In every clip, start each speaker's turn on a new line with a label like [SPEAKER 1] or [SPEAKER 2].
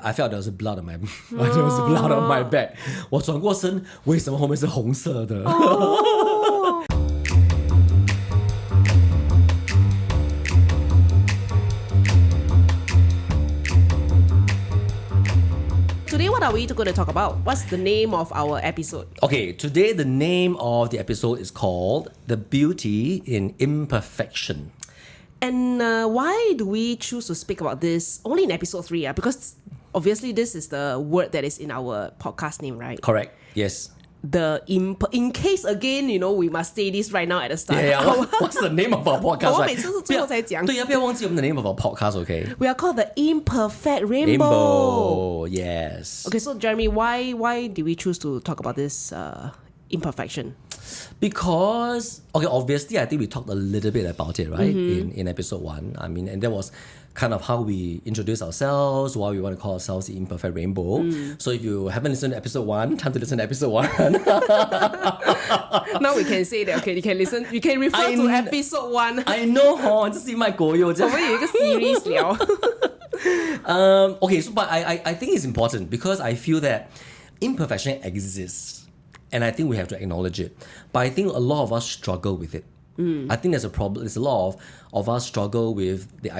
[SPEAKER 1] I felt there was blood on my there was blood on my back. 我转过身，为什么后面是红色的？
[SPEAKER 2] Today, what are we going to talk about? What's the name of our episode?
[SPEAKER 1] Okay, today the name of the episode is called The Beauty in Imperfection.
[SPEAKER 2] And why do we choose to speak about this only in episode 3? Because obviously this is the word that is in our podcast name, right?
[SPEAKER 1] Correct, yes.
[SPEAKER 2] In case again, we must say this right now at the start.
[SPEAKER 1] What's the name of our podcast?
[SPEAKER 2] 我每次是最后才讲。
[SPEAKER 1] 对呀，不要忘记我们的 name of our podcast, okay?
[SPEAKER 2] We are called the Imperfect Rainbow.
[SPEAKER 1] Rainbow, yes.
[SPEAKER 2] Okay, so Jeremy, why did we choose to talk about this imperfection?
[SPEAKER 1] Because, okay, obviously, I think we talked a little bit about it, right? In episode 1. I mean, and that was kind of how we introduce ourselves, why we want to call ourselves the Imperfect Rainbow. So if you haven't listened to episode 1, time to listen to episode 1.
[SPEAKER 2] Now we can say that, okay, you can refer to episode 1.
[SPEAKER 1] I know, 这是卖国语这样。
[SPEAKER 2] 我们有一个 series 聊。
[SPEAKER 1] Okay, so but I think it's important because I feel that imperfection exists. And I think we have to acknowledge it. But I think a lot of us struggle with it. I think there's a problem. There's a lot of us struggle with the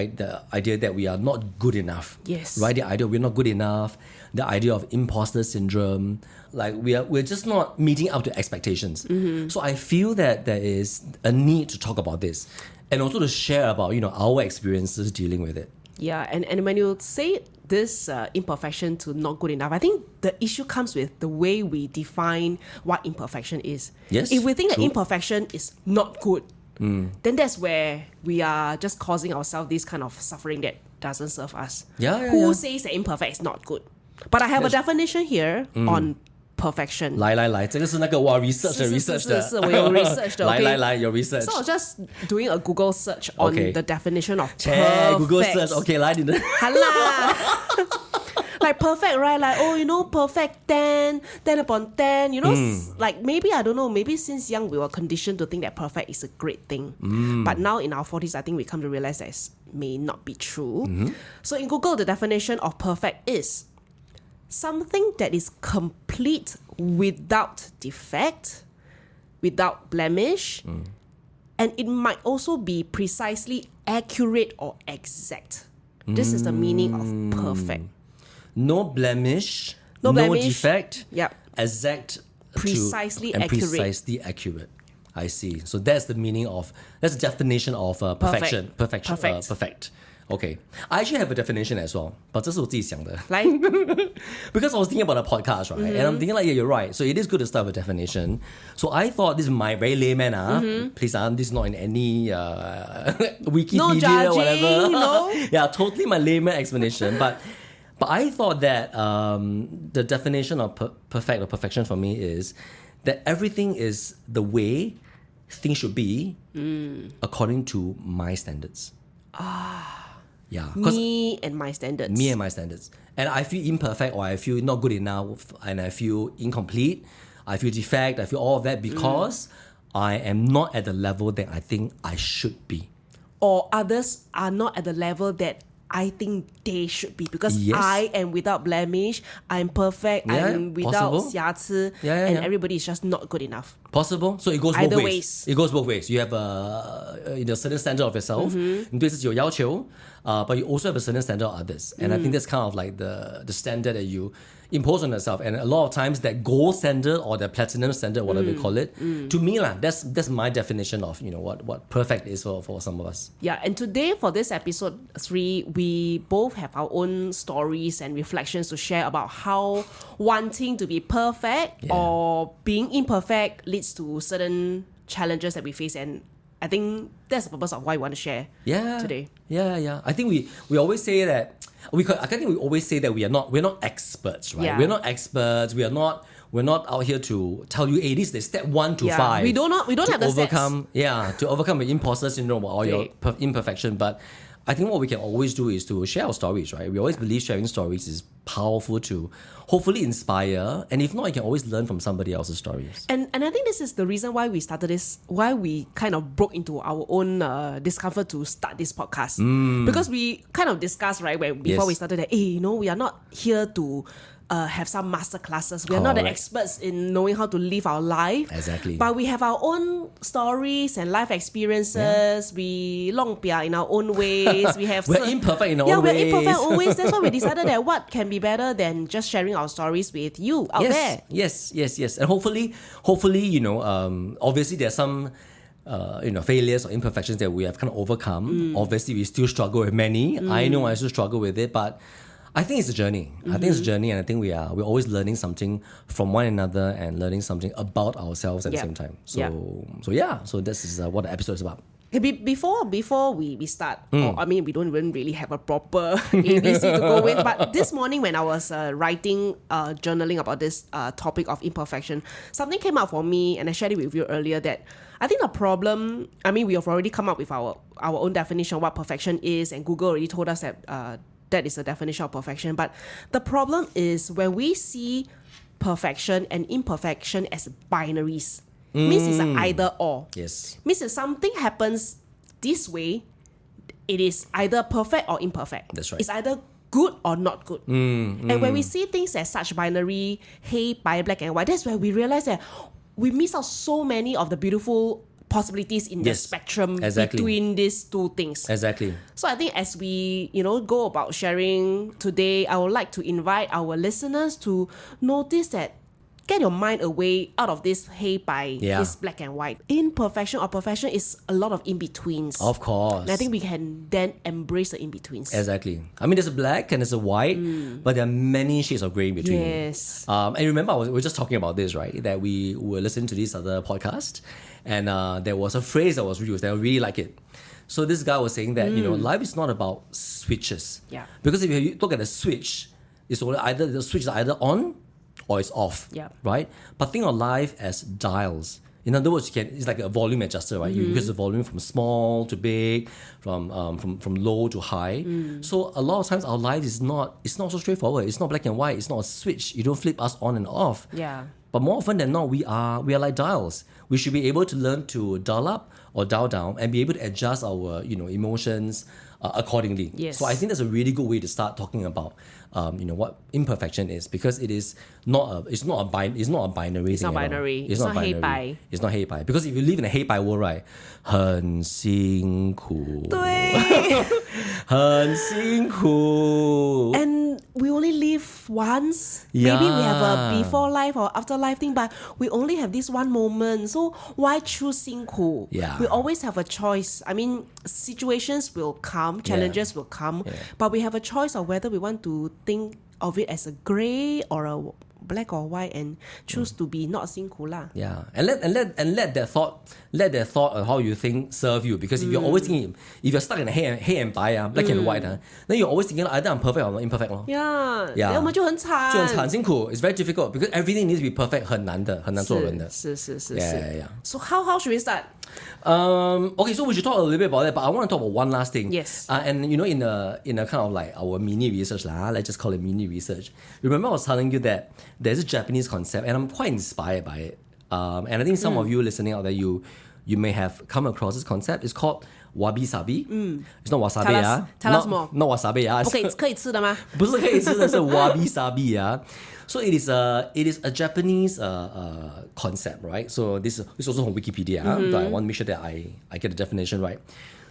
[SPEAKER 1] idea that we are not good enough.
[SPEAKER 2] Yes.
[SPEAKER 1] Right? The idea we're not good enough. The idea of imposter syndrome. Like we're just not meeting up to expectations. So I feel that there is a need to talk about this. And also to share about, our experiences dealing with it.
[SPEAKER 2] Yeah, and when you say this imperfection to not good enough, I think the issue comes with the way we define what imperfection is.
[SPEAKER 1] Yes,
[SPEAKER 2] if we think
[SPEAKER 1] true.
[SPEAKER 2] that imperfection is not good, then that's where we are just causing ourselves this kind of suffering that doesn't serve us. Who says that imperfect is not good? But I have a definition here on perfection.
[SPEAKER 1] 来，这个是那个我 research 的，
[SPEAKER 2] 是我有 research 的。
[SPEAKER 1] 来，有 research.
[SPEAKER 2] So I was just doing a Google search on the definition of
[SPEAKER 1] perfect. Google search, okay, 来你的。
[SPEAKER 2] Like perfect, right? Like, perfect 10 upon 10. Like maybe, I don't know, maybe since young we were conditioned to think that perfect is a great thing. But now in our 40s, I think we come to realize that it may not be true. So in Google, the definition of perfect is something that is complete without defect, without blemish, and it might also be precisely accurate or exact. This is the meaning of perfect.
[SPEAKER 1] No blemish, no defect, exact,
[SPEAKER 2] precisely accurate.
[SPEAKER 1] Precisely accurate. I see. So that's the definition of perfection. Perfect. Okay. I actually have a definition as well, but 这是我自己想的。
[SPEAKER 2] 来
[SPEAKER 1] Because I was thinking about a podcast, right? And I'm thinking like, yeah, you're right. So it is good to start with a definition. So I thought, this is my very layman, please, this is not in any Wikipedia or whatever.
[SPEAKER 2] No.
[SPEAKER 1] Yeah, totally my layman explanation. But I thought that the definition of perfect or perfection for me is that everything is the way things should be according to my standards. Yeah,
[SPEAKER 2] me and my standards.
[SPEAKER 1] And I feel imperfect, or I feel not good enough, and I feel incomplete, I feel defect, I feel all of that because I am not at the level that I think I should be.
[SPEAKER 2] Or others are not at the level that I think they should be, because I am without blemish, I'm perfect, I'm without 瑕疵, and everybody is just not good enough.
[SPEAKER 1] Possible. So it goes
[SPEAKER 2] Either
[SPEAKER 1] both ways. It goes both ways. You have a certain standard of yourself, 你对自己有要求, but you also have a certain standard of others. And I think that's kind of like the standard that you impose on yourself. And a lot of times that gold standard or the platinum standard, whatever you call it, to me, that's my definition of what perfect is for some of us.
[SPEAKER 2] Yeah, and today for this episode 3, we both have our own stories and reflections to share about how wanting to be perfect or being imperfect leads to certain challenges that we face, and I think that's the purpose of why we want to share today.
[SPEAKER 1] Yeah. I think we always say that we always say that we're not experts, right?
[SPEAKER 2] Yeah.
[SPEAKER 1] We're not experts. We're not out here to tell you, hey, this is step 1 to 5.
[SPEAKER 2] We don't have the
[SPEAKER 1] overcome, steps. To overcome the imposter syndrome or your imperfection. But I think what we can always do is to share our stories, right? We always believe sharing stories is powerful to hopefully inspire, and if not, you can always learn from somebody else's stories.
[SPEAKER 2] And I think this is the reason why we started this, why we kind of broke into our own discomfort to start this podcast. Because we kind of discussed, right, before we started that, hey, we are not here to have some master classes. We are not the experts in knowing how to live our life.
[SPEAKER 1] Exactly.
[SPEAKER 2] But we have our own stories and life experiences. We long pia in our own ways. We have
[SPEAKER 1] we're imperfect in our own ways.
[SPEAKER 2] Yeah, we're imperfect always. That's why we decided that what can be better than just sharing our stories with you out there.
[SPEAKER 1] Yes. And hopefully, obviously there's some failures or imperfections that we have kind of overcome. Obviously, we still struggle with many. I know I still struggle with it, but I think it's a journey. I think it's a journey, and I think we're always learning something from one another and learning something about ourselves at the same time. So this is what the episode is about.
[SPEAKER 2] Before we start, we don't even really have a proper ABC to go with. But this morning when I was writing, journaling about this topic of imperfection, something came up for me, and I shared it with you earlier that I think the problem, we have already come up with our own definition of what perfection is, and Google already told us that that is the definition of perfection. But the problem is when we see perfection and imperfection as binaries. Means it's an either or.
[SPEAKER 1] Yes.
[SPEAKER 2] Means if something happens this way, it is either perfect or imperfect.
[SPEAKER 1] That's right.
[SPEAKER 2] It's either good or not good. And when we see things as such binary, bai, black and white, that's where we realize that we miss out so many of the beautiful possibilities in the spectrum between these two things.
[SPEAKER 1] Exactly.
[SPEAKER 2] So I think as we, go about sharing today, I would like to invite our listeners to notice that get your mind away out of this this black and white. Imperfection or perfection is a lot of in-betweens.
[SPEAKER 1] Of course.
[SPEAKER 2] And I think we can then embrace the in-betweens.
[SPEAKER 1] Exactly. There's a black and there's a white, but there are many shades of grey in between.
[SPEAKER 2] Yes.
[SPEAKER 1] And remember, we were just talking about this, right? That we were listening to this other podcast, and there was a phrase that was used, and I really like it. So this guy was saying that, life is not about switches.
[SPEAKER 2] Yeah.
[SPEAKER 1] Because if you look at the switch, the switch is either on or it's off, right? But think of life as dials. In other words, it's like a volume adjuster, right? You increase the volume from small to big, from low to high. So a lot of times our life it's not so straightforward. It's not black and white. It's not a switch. You don't flip us on and off.
[SPEAKER 2] Yeah.
[SPEAKER 1] But more often than not, we are like dials. We should be able to learn to dial up or dial down and be able to adjust our emotions accordingly.
[SPEAKER 2] Yes.
[SPEAKER 1] So I think that's a really good way to start talking about what imperfection is, because it's not a binary.
[SPEAKER 2] It's not binary. It's not
[SPEAKER 1] binary. It's not 黑白. Because if you live in a 黑白 world, right, 很辛苦.
[SPEAKER 2] 对.
[SPEAKER 1] 很辛苦.
[SPEAKER 2] And we only live once. Maybe we have a before life or after life thing, but we only have this one moment. So why choose 辛苦?
[SPEAKER 1] Yeah.
[SPEAKER 2] We always have a choice. Situations will come, challenges will come, but we have a choice of whether we want to think of it as a grey or a black or white and choose to be not 辛苦 lah.
[SPEAKER 1] Yeah, and let that thought of how you think serve you, because if you're always thinking, if you're stuck in a 黑 and白 black and white then you're always thinking either I'm perfect or I'm imperfect.
[SPEAKER 2] Yeah. 我们就很惨。
[SPEAKER 1] 就很惨辛苦. It's very difficult because everything needs to be perfect. 很难做人的。
[SPEAKER 2] 是。
[SPEAKER 1] Yeah.
[SPEAKER 2] So how should we start?
[SPEAKER 1] Okay, so we should talk a little bit about that, but I want to talk about one last thing.
[SPEAKER 2] Yes.
[SPEAKER 1] And in a kind of like our mini research let's just call it mini research. Remember I was telling you that there's a Japanese concept, and I'm quite inspired by it. And I think some of you listening out there, you may have come across this concept. It's called wabi-sabi. It's not wasabi.
[SPEAKER 2] Tell us more.
[SPEAKER 1] Not wasabi.
[SPEAKER 2] 可以吃的吗？
[SPEAKER 1] 不是可以吃的，是 wabi-sabi. So it is a Japanese concept, right? So this is also on Wikipedia, but I want to make sure that I get the definition right.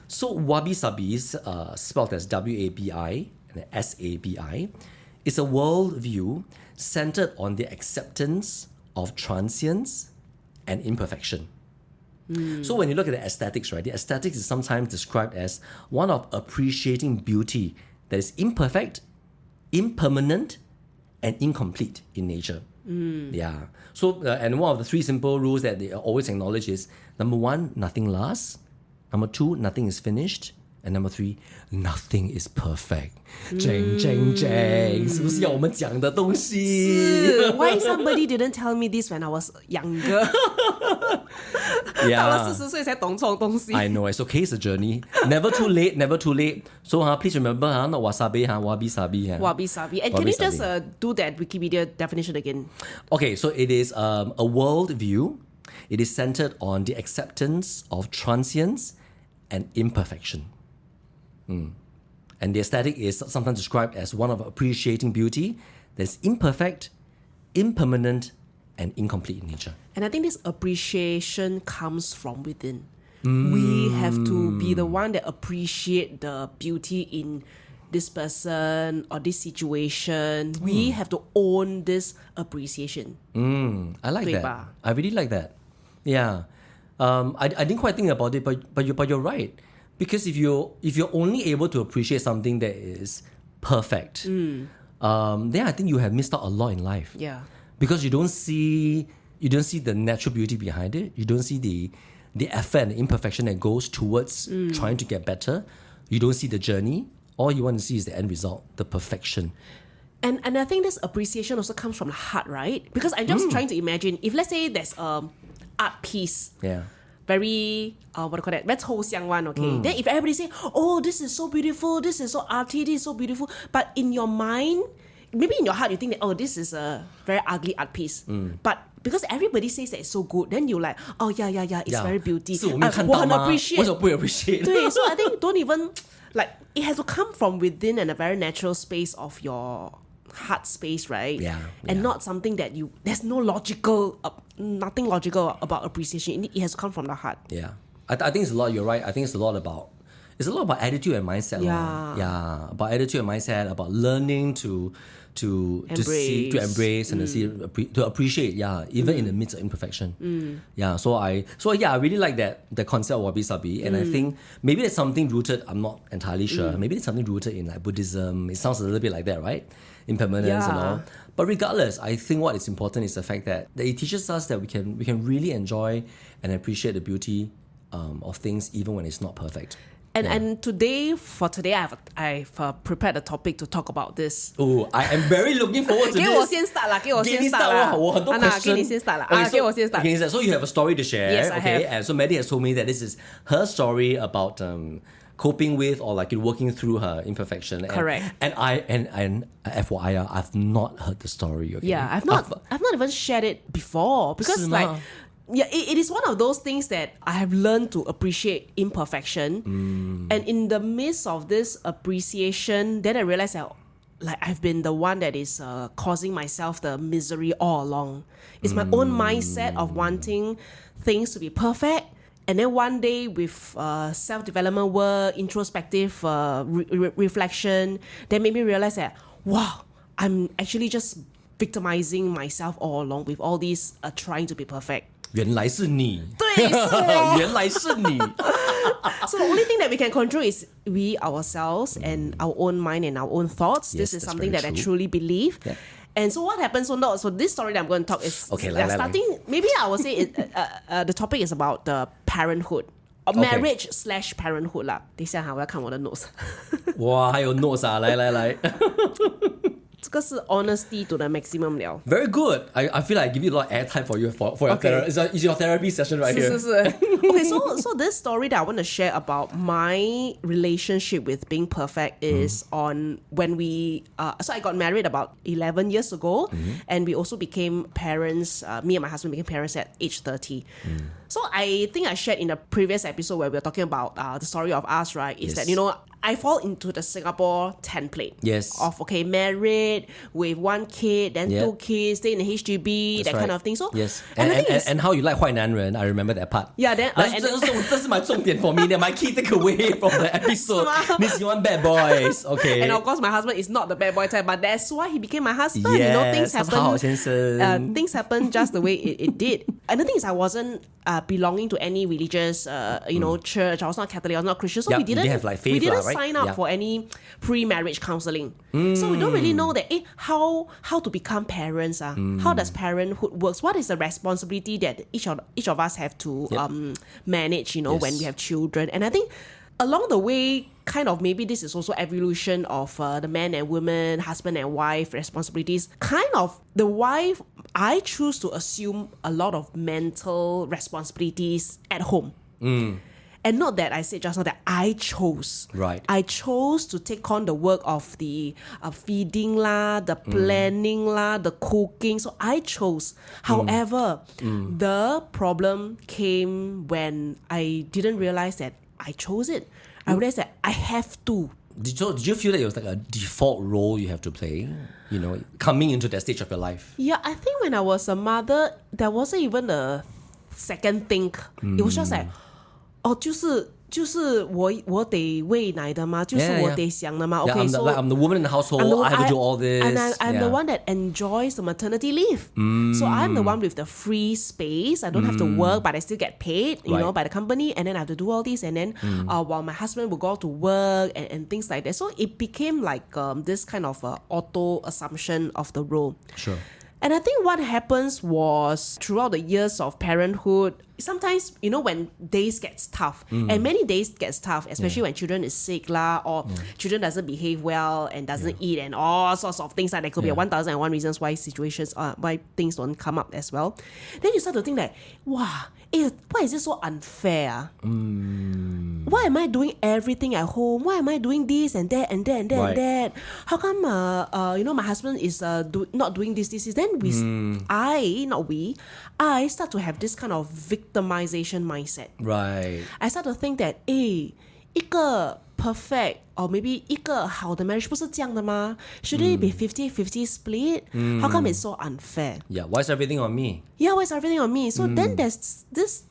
[SPEAKER 1] So wabi-sabi, spelled as W-A-B-I and S-A-B-I, is a worldview centered on the acceptance of transience and imperfection. So when you look at the aesthetics, right, the aesthetics is sometimes described as one of appreciating beauty that is imperfect, impermanent, and incomplete in nature. Yeah. So, and one of the three simple rules that they always acknowledge is, number one, nothing lasts. Number two, nothing is finished. And And number 3, nothing is perfect. Jeng, jeng, jeng. 是不是要我们讲的东西？
[SPEAKER 2] Why somebody didn't tell me this when I was younger? 到了40岁才懂这种东西。
[SPEAKER 1] I know, it's okay, it's a journey. Never too late, never too late. So please remember, not wasabi, wabi-sabi.
[SPEAKER 2] Wabi-sabi. And can you just do that Wikipedia definition again?
[SPEAKER 1] Okay, so it is a world view. It is centered on the acceptance of transience and imperfection. And the aesthetic is sometimes described as one of appreciating beauty that's imperfect, impermanent, and incomplete in nature.
[SPEAKER 2] And I think this appreciation comes from within. We have to be the one that appreciate the beauty in this person or this situation. We have to own this appreciation.
[SPEAKER 1] I like
[SPEAKER 2] 对
[SPEAKER 1] that.
[SPEAKER 2] 吧？
[SPEAKER 1] I really like that. Yeah. I didn't quite think about it, but you're right. Because if you're only able to appreciate something that is perfect, then I think you have missed out a lot in life.
[SPEAKER 2] Yeah.
[SPEAKER 1] Because you don't see the natural beauty behind it. You don't see the effort and the imperfection that goes towards trying to get better. You don't see the journey. All you want to see is the end result, the perfection.
[SPEAKER 2] And I think this appreciation also comes from the heart, right? Because I'm just trying to imagine, if let's say there's an art piece,
[SPEAKER 1] Yeah.
[SPEAKER 2] very, what do you call that? Very 抽象 one, okay? Then if everybody say, oh, this is so beautiful, this is so arty, this is so beautiful. But in your mind, maybe in your heart, you think that, oh, this is a very ugly art piece. But because everybody says that it's so good, then you're like, oh, yeah, it's very beauty.
[SPEAKER 1] 是我没有看到吗？
[SPEAKER 2] appreciate.
[SPEAKER 1] 为什么不 appreciate?
[SPEAKER 2] 对, so I think don't even, like, it has to come from within and a very natural space of your heart space, right?
[SPEAKER 1] Yeah,
[SPEAKER 2] And
[SPEAKER 1] yeah.
[SPEAKER 2] not something that there's no logical, nothing logical about appreciation. It has to come from the heart.
[SPEAKER 1] Yeah. I think it's a lot, you're right. I think it's a lot about attitude and mindset.
[SPEAKER 2] Yeah.
[SPEAKER 1] Yeah. About attitude and mindset, about learning to embrace and to appreciate, even in the midst of imperfection. Yeah. So I really like the concept of wabi-sabi. And I think maybe there's something rooted, I'm not entirely sure. Maybe there's something rooted in like Buddhism. It sounds a little bit like that, right? Impermanence and all. But regardless, I think what is important is the fact that it teaches us that we can really enjoy and appreciate the beauty of things even when it's not perfect.
[SPEAKER 2] And for today, I've prepared a topic to talk about this.
[SPEAKER 1] Oh, I am very looking forward to
[SPEAKER 2] 给我
[SPEAKER 1] this.
[SPEAKER 2] 先 start 啦，给我先
[SPEAKER 1] Give me
[SPEAKER 2] start
[SPEAKER 1] start
[SPEAKER 2] 啦。
[SPEAKER 1] 我很多 question.
[SPEAKER 2] 给你先 start 啦。
[SPEAKER 1] Okay,
[SPEAKER 2] 给我先 start。
[SPEAKER 1] Okay, so you have a story to share.
[SPEAKER 2] Yes, I
[SPEAKER 1] okay?
[SPEAKER 2] have.
[SPEAKER 1] And so Maddy has told me that this is her story about coping with or like working through her imperfection.
[SPEAKER 2] Correct.
[SPEAKER 1] And FYI, I've not heard the story. Okay?
[SPEAKER 2] Yeah, I've not even shared it before because
[SPEAKER 1] 是吗？
[SPEAKER 2] like, yeah, it is one of those things that I have learned to appreciate imperfection. And in the midst of this appreciation, then I realized that like I've been the one that is causing myself the misery all along. It's my own mindset of wanting things to be perfect. And then one day with self-development work, introspective reflection, that made me realize that, wow, I'm actually just victimizing myself all along with all these trying to be perfect.
[SPEAKER 1] 原来是你。
[SPEAKER 2] 对，是我。
[SPEAKER 1] 原来是你。
[SPEAKER 2] So the only thing that we can control is we ourselves and our own mind and our own thoughts.
[SPEAKER 1] Yes,
[SPEAKER 2] This is
[SPEAKER 1] that's
[SPEAKER 2] something
[SPEAKER 1] very
[SPEAKER 2] that I
[SPEAKER 1] true.
[SPEAKER 2] truly believe.
[SPEAKER 1] Yeah.
[SPEAKER 2] And so what happens? So this story that I'm going to talk is
[SPEAKER 1] Okay,
[SPEAKER 2] starting. Maybe I will say the topic is about the parenthood or marriage / parenthood 啦。等一下哈，我要看我的 notes。
[SPEAKER 1] 哇，还有 notes 啊，来。
[SPEAKER 2] 这个是 honesty to the maximum 了。
[SPEAKER 1] Very good. I feel like I give you a lot of airtime for your
[SPEAKER 2] Okay.
[SPEAKER 1] therapy. It's your therapy session right here.
[SPEAKER 2] 是。Okay, so this story that I want to share about my relationship with being perfect is on when we so I got married about 11 years ago, and we also became parents. Me and my husband became parents at age 30. So I think I shared in a previous episode where we were talking about the story of us, right? Is
[SPEAKER 1] Yes.
[SPEAKER 2] that I fall into the Singapore template.
[SPEAKER 1] Yes.
[SPEAKER 2] Of married with one kid, then
[SPEAKER 1] Yeah.
[SPEAKER 2] 2 kids, stay in the HDB,
[SPEAKER 1] That's
[SPEAKER 2] that kind
[SPEAKER 1] right.
[SPEAKER 2] of thing. So
[SPEAKER 1] yes,
[SPEAKER 2] and the thing is,
[SPEAKER 1] and how you like 坏男人, I remember that part.
[SPEAKER 2] Yeah, then and
[SPEAKER 1] 这是my 重点 for me. That my key take away from the episode.
[SPEAKER 2] 是吗？
[SPEAKER 1] 你喜欢 bad boys, okay?
[SPEAKER 2] And of course, my husband is not the bad boy type, but that's why he became my husband.
[SPEAKER 1] Yes,
[SPEAKER 2] Things
[SPEAKER 1] 他是好
[SPEAKER 2] happen.
[SPEAKER 1] 先生。
[SPEAKER 2] Things happen just the way it did. And the thing is, I wasn't belonging to any religious, church. I was not Catholic. I was not Christian. So
[SPEAKER 1] Yeah,
[SPEAKER 2] we
[SPEAKER 1] you
[SPEAKER 2] didn't
[SPEAKER 1] didn't have, like, faith
[SPEAKER 2] we didn't
[SPEAKER 1] lah, right?
[SPEAKER 2] sign up
[SPEAKER 1] Yeah.
[SPEAKER 2] for any pre-marriage counseling. So we don't really know that how to become parents. How does parenthood works? What is the responsibility that each of us have to manage? When
[SPEAKER 1] Yes.
[SPEAKER 2] we have children. And I think along the way, kind of maybe this is also evolution of the man and woman, husband and wife responsibilities. Kind of the wife, I choose to assume a lot of mental responsibilities at home. And not that I said just now that I chose.
[SPEAKER 1] Right.
[SPEAKER 2] I chose to take on the work of the feeding lah, the planning lah, the cooking. So I chose. However, the problem came when I didn't realize that I chose it. I realized that I have to.
[SPEAKER 1] Did you feel that it was like a default role you have to play, coming into that stage of your life?
[SPEAKER 2] Yeah, I think when I was a mother, there wasn't even a second think. It was just like, 就是我得喂奶的嘛，就是我得想的嘛。 Okay, so
[SPEAKER 1] I'm the woman in the household. I have to do all this.
[SPEAKER 2] And I'm the one that enjoys the maternity leave. So I'm the one with the free space. I don't have to work, but I still get paid, by the company. And then I have to do all this. And then while my husband will go out to work and things like that. So it became like this kind of auto assumption of the role.
[SPEAKER 1] Sure.
[SPEAKER 2] And I think what happens was throughout the years of parenthood, sometimes, when days gets tough, and many days gets tough, especially when children is sick lah, or children doesn't behave well and doesn't eat and all sorts of things. Like there could be 1,001 reasons why why things don't come up as well. Then you start to think that, wow, why is this so unfair? Why am I doing everything at home? Why am I doing this and that and that and that and that? How come my husband is not doing this? Then I start to have this kind of victimization mindset.
[SPEAKER 1] Right.
[SPEAKER 2] I start to think that 一个 perfect or maybe 一个好的 marriage 不是这样的吗? Shouldn't it be 50-50 split? How come it's so unfair?
[SPEAKER 1] Yeah, why is everything on me?
[SPEAKER 2] Yeah, why is everything on me? So then there's this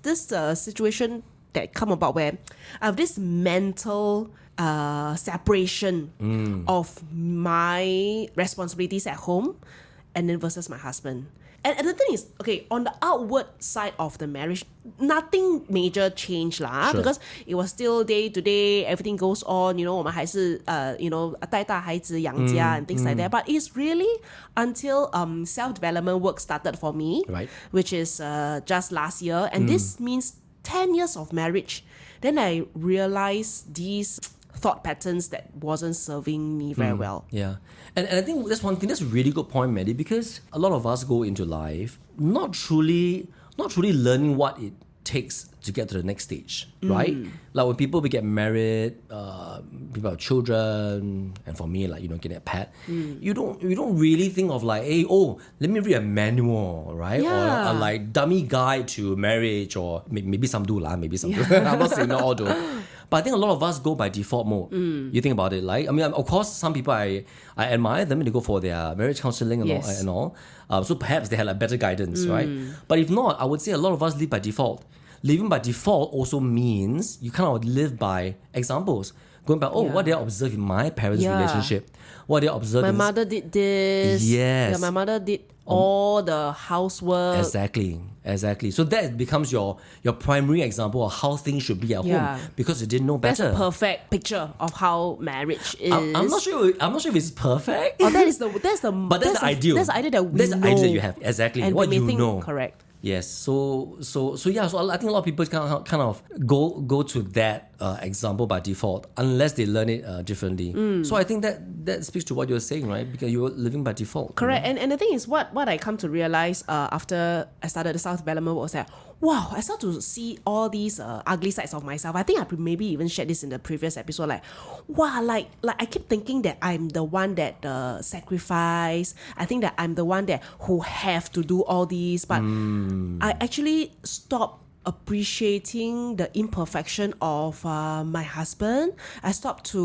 [SPEAKER 2] situation that come about where I have this mental separation of my responsibilities at home and then versus my husband. And the thing is, okay, on the outward side of the marriage, nothing major changed lah, because it was still day to day, everything goes on, 我们还是带大孩子养家 and things like that. But it's really until self-development work started for me,
[SPEAKER 1] right,
[SPEAKER 2] which is just last year. And this means 10 years of marriage. Then I realized these thought patterns that wasn't serving me very well.
[SPEAKER 1] Yeah. And I think that's one thing, that's a really good point, Maddy, because a lot of us go into life not truly learning what it takes to get to the next stage, right? Like when people get married, people have children, and for me, like, getting a pet, you don't really think of like, hey, let me read a manual, right?
[SPEAKER 2] Yeah.
[SPEAKER 1] Or a like dummy guide to marriage, or maybe some do lah, maybe some do. I'm not saying not all do. But I think a lot of us go by default mode. You think about it, like, I mean, of course, some people I admire them and they go for their marriage counseling and all. So perhaps they had like better guidance, right? But if not, I would say a lot of us live by default. Living by default also means you kind of live by examples. Going by, what did I observe in my parents' relationship? What did I observe
[SPEAKER 2] My mother did this.
[SPEAKER 1] Yes.
[SPEAKER 2] Yeah, my mother did all the housework.
[SPEAKER 1] Exactly. So that becomes your primary example of how things should be at home, because you didn't know better.
[SPEAKER 2] That's a perfect picture of how marriage is.
[SPEAKER 1] I'm not sure if it's perfect.
[SPEAKER 2] But that's the ideal. That's the idea that we know.
[SPEAKER 1] That's the idea that you have. Exactly.
[SPEAKER 2] And
[SPEAKER 1] what
[SPEAKER 2] we
[SPEAKER 1] you
[SPEAKER 2] think
[SPEAKER 1] know.
[SPEAKER 2] Correct.
[SPEAKER 1] Yes. So I think a lot of people kind of go to that example by default unless they learn it differently. So I think that speaks to what you're saying, right? Because you're living by default.
[SPEAKER 2] Correct. And the thing is, what I come to realize after I started the self-development was that, wow, I start to see all these ugly sides of myself. I think I maybe even shared this in the previous episode. Like, wow, like I keep thinking that I'm the one that sacrifice. I think that I'm the one that who have to do all these. But I actually stopped appreciating the imperfection of my husband. I stopped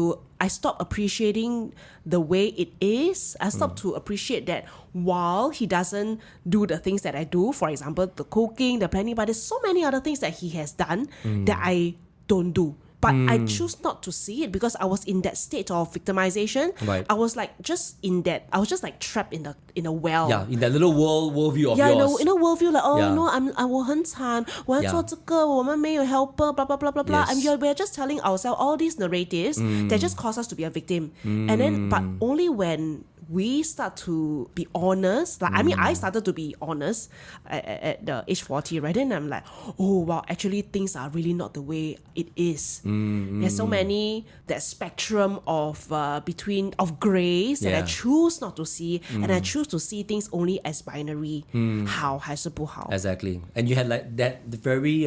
[SPEAKER 2] appreciating the way it is. I stopped to appreciate that while he doesn't do the things that I do, for example, the cooking, the planning, but there's so many other things that he has done that I don't do. But I choose not to see it because I was in that state of victimization.
[SPEAKER 1] Right.
[SPEAKER 2] I was like just like trapped in a well.
[SPEAKER 1] Yeah, in that little worldview of yours.
[SPEAKER 2] In a worldview like,我很惨，我要做这个，我们没有 helper, blah blah blah blah blah.
[SPEAKER 1] Yes.
[SPEAKER 2] And we're just telling ourselves all these narratives that just cause us to be a victim. And then, but only when we start to be honest, like I mean, I started to be honest at the age 40, right? Then I'm like, oh wow, actually things are really not the way it is. There's so many that spectrum of between of grays that I choose not to see, and I choose to see things only as binary. 好还是不好.
[SPEAKER 1] Exactly. And you had like that very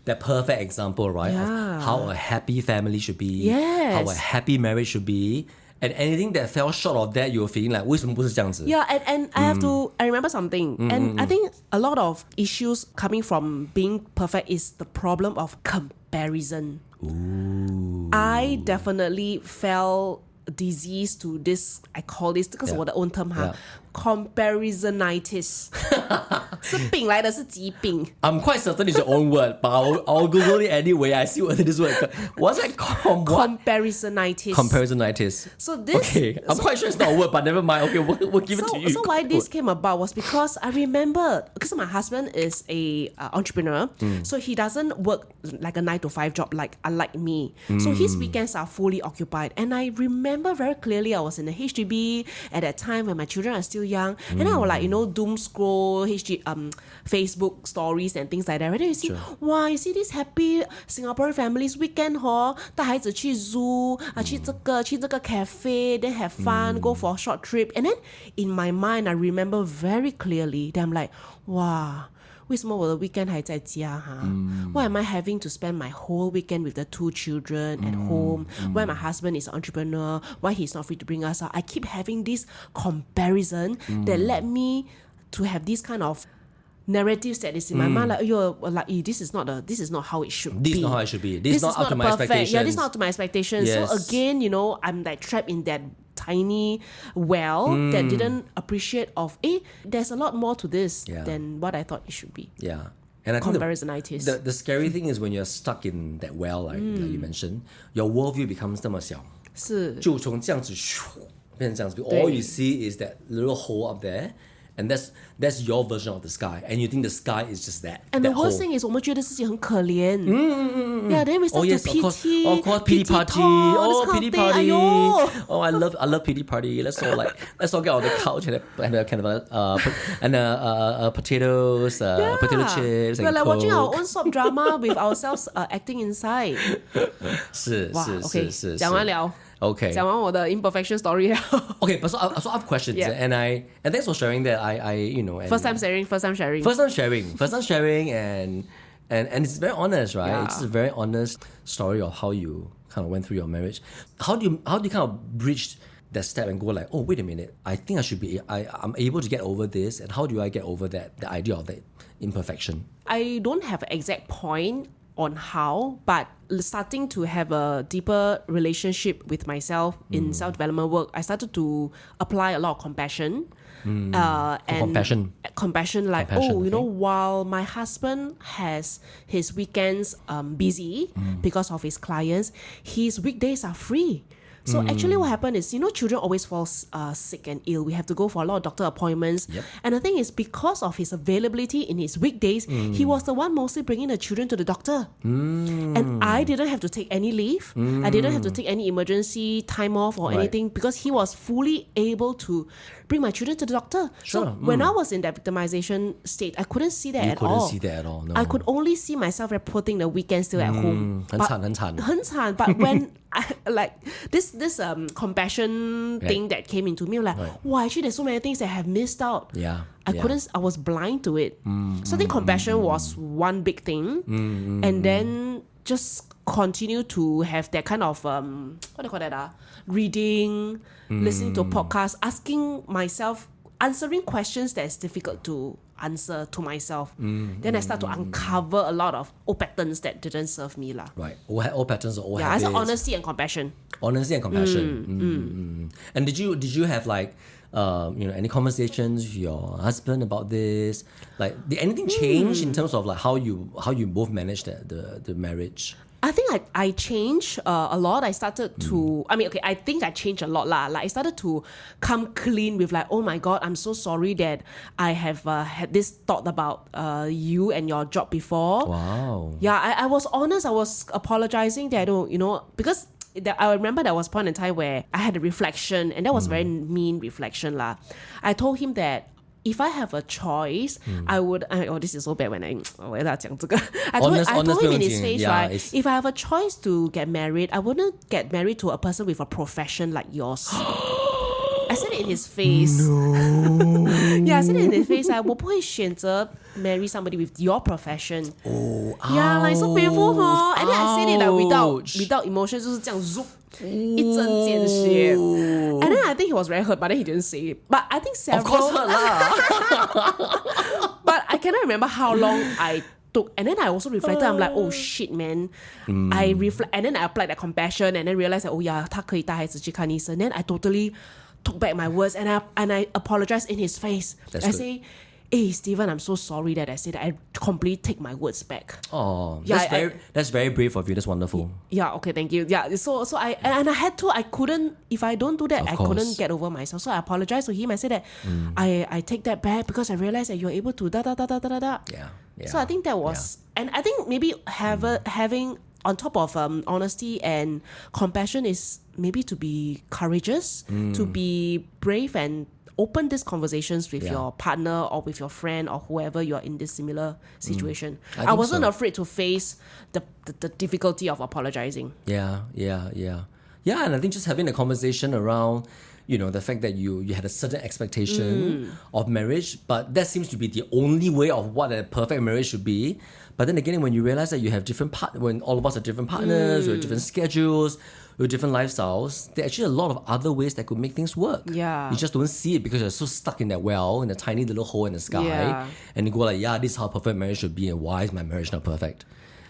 [SPEAKER 1] that perfect example, right?
[SPEAKER 2] Yeah.
[SPEAKER 1] Of how a happy family should be,
[SPEAKER 2] Yes.
[SPEAKER 1] how a happy marriage should be. And anything that fell short of that, you're feeling like, 为什么不是这样子?
[SPEAKER 2] Yeah, and I have to, I remember something. And I think a lot of issues coming from being perfect is the problem of comparison.
[SPEAKER 1] Ooh.
[SPEAKER 2] I definitely fell disease to this, I call this, 这个是我的 own term, comparisonitis. 是病来的，是疾病.
[SPEAKER 1] I'm quite certain it's your own word, but I'll Google it anyway. I see what this word. What's that called?
[SPEAKER 2] Comparisonitis.
[SPEAKER 1] Comparisonitis.
[SPEAKER 2] So this...
[SPEAKER 1] Okay, I'm quite sure it's not a word, but never mind. Okay, we'll give it to you.
[SPEAKER 2] So why this came about was because I remember, because my husband is a entrepreneur, so he doesn't work like a 9-to-5 job unlike me. So his weekends are fully occupied. And I remember very clearly I was in the HDB at that time when my children are still young. And I would like, doom scroll Facebook stories and things like that. And then you see, wow, you see this happy Singaporean families weekend 带孩子去 zoo 去这个 cafe, then have fun, go for a short trip. And then in my mind, I remember very clearly that I'm like, wow, 为什么我的 weekend 还在家 Why am I having to spend my whole weekend with the 2 children at home? Why my husband is an entrepreneur? Why he's not free to bring us out? I keep having this comparison that led me to have this kind of narratives that is in my mind, this is not how it should be.
[SPEAKER 1] This is not how it should be. This is not up to my expectations.
[SPEAKER 2] Yeah, this is not up to my expectations.
[SPEAKER 1] Yes.
[SPEAKER 2] So again, I'm like trapped in that tiny well that didn't appreciate of, there's a lot more to this than what I thought it should be.
[SPEAKER 1] Yeah. And I think
[SPEAKER 2] Comparisonitis.
[SPEAKER 1] the scary thing is when you're stuck in that well, like you mentioned, your worldview becomes 这么小。
[SPEAKER 2] 是。
[SPEAKER 1] 就从这样子变成这样子。All you see is that little hole up there. And that's your version of the sky, and you think the sky is just that.
[SPEAKER 2] And
[SPEAKER 1] that
[SPEAKER 2] the worst
[SPEAKER 1] hole.
[SPEAKER 2] thing is, 我们觉得自己很可怜. Yeah, then we start to pity.
[SPEAKER 1] Of course, pity party. Pity party. Oh, I love pity party. Let's all get on the couch and kind of potatoes, potato chips,
[SPEAKER 2] We're
[SPEAKER 1] and
[SPEAKER 2] like
[SPEAKER 1] Coke.
[SPEAKER 2] watching our own soap drama with ourselves acting inside.
[SPEAKER 1] 是
[SPEAKER 2] OK， 讲完了。
[SPEAKER 1] Okay.
[SPEAKER 2] 讲完我的 imperfection story 了。
[SPEAKER 1] Okay, but so I have questions, and thanks for sharing that. And
[SPEAKER 2] first time sharing,
[SPEAKER 1] and it's very honest, right?
[SPEAKER 2] Yeah.
[SPEAKER 1] It's a very honest story of how you kind of went through your marriage. How do you kind of bridge that step and go like, oh, wait a minute, I think I'm able to get over this, and how do I get over that, the idea of that imperfection?
[SPEAKER 2] I don't have an exact point on how, but starting to have a deeper relationship with myself in self-development work, I started to apply a lot of compassion. And compassion, like, while my husband has his weekends busy because of his clients, his weekdays are free. So actually what happened is, children always fall sick and ill. We have to go for a lot of doctor appointments.
[SPEAKER 1] Yep.
[SPEAKER 2] And the thing is, because of his availability in his weekdays, he was the one mostly bringing the children to the doctor. And I didn't have to take any leave. I didn't have to take any emergency time off or anything because he was fully able to bring my children to the doctor.
[SPEAKER 1] Sure.
[SPEAKER 2] So when I was in that victimization state, I couldn't see that at all.
[SPEAKER 1] You couldn't see that at all, no.
[SPEAKER 2] I could only see myself reporting the weekends still at home.
[SPEAKER 1] 很惨.
[SPEAKER 2] 很惨. But when I, like this compassion thing that came into me, like, wow, actually there's so many things that I have missed out.
[SPEAKER 1] Yeah.
[SPEAKER 2] I was blind to it. So I think compassion was one big thing. And then just continue to have that kind of what do you call that? Reading, listening to podcasts, asking myself, answering questions that is difficult to answer to myself. Then I start to uncover a lot of old patterns that didn't serve me.
[SPEAKER 1] Right. Old patterns or old
[SPEAKER 2] I
[SPEAKER 1] habits.
[SPEAKER 2] said honesty and compassion.
[SPEAKER 1] Honesty and compassion. And did you have like any conversations with your husband about this? Like, did anything change in terms of like how you both managed the marriage?
[SPEAKER 2] I think I changed a lot. I started to, I think I changed a lot lah. Like I started to come clean with like, oh my God, I'm so sorry that I have had this thought about you and your job before.
[SPEAKER 1] Wow.
[SPEAKER 2] Yeah, I was honest. I was apologizing that I don't, because I remember there was a point in time where I had a reflection, and that was very mean reflection lah. I told him that if I have a choice, I would. This is so bad when I told him in his face, right? If I have a choice to get married, I wouldn't get married to a person with a profession like yours. I said it in his face.
[SPEAKER 1] No.
[SPEAKER 2] Yeah, I said it in his face. 我不会选择 marry somebody with your profession. Yeah, like so painful, huh? And then I said it like without emotion, 就是这样 zoop. 一针见血. And then I think he was very hurt, but then he didn't say it. But I think several...
[SPEAKER 1] Of course hurt lah.
[SPEAKER 2] But I cannot remember how long I took. And then I also reflected. I'm like, oh shit, man. I reflect, and then I applied that compassion, and then realized that, oh yeah, 他可以带孩子去看医生. Then I totally took back my words, and I apologized in his face. I say, hey Stephen, I'm so sorry that I said that. I completely take my words back.
[SPEAKER 1] Oh, yeah, that's very brave of you. That's wonderful.
[SPEAKER 2] Yeah, okay, thank you. Yeah, so I had to. I couldn't. If I don't do that, I couldn't get over myself. So I apologized to him. I said that I take that back because I realized that you're able to da.
[SPEAKER 1] Yeah.
[SPEAKER 2] So I think that was, and I think maybe having on top of honesty and compassion is maybe to be courageous, to be brave and open these conversations with your partner or with your friend or whoever you're in this similar situation. I wasn't afraid to face the difficulty of apologizing.
[SPEAKER 1] Yeah, and I think just having a conversation around, the fact that you had a certain expectation of marriage, but that seems to be the only way of what a perfect marriage should be. But then again, when you realize that you have when all of us are different partners, with different schedules, with different lifestyles, there are actually a lot of other ways that could make things work.
[SPEAKER 2] Yeah.
[SPEAKER 1] You just don't see it because you're so stuck in that well, in a tiny little hole in the sky.
[SPEAKER 2] Yeah.
[SPEAKER 1] And you go like, this is how perfect marriage should be, and why is my marriage not perfect?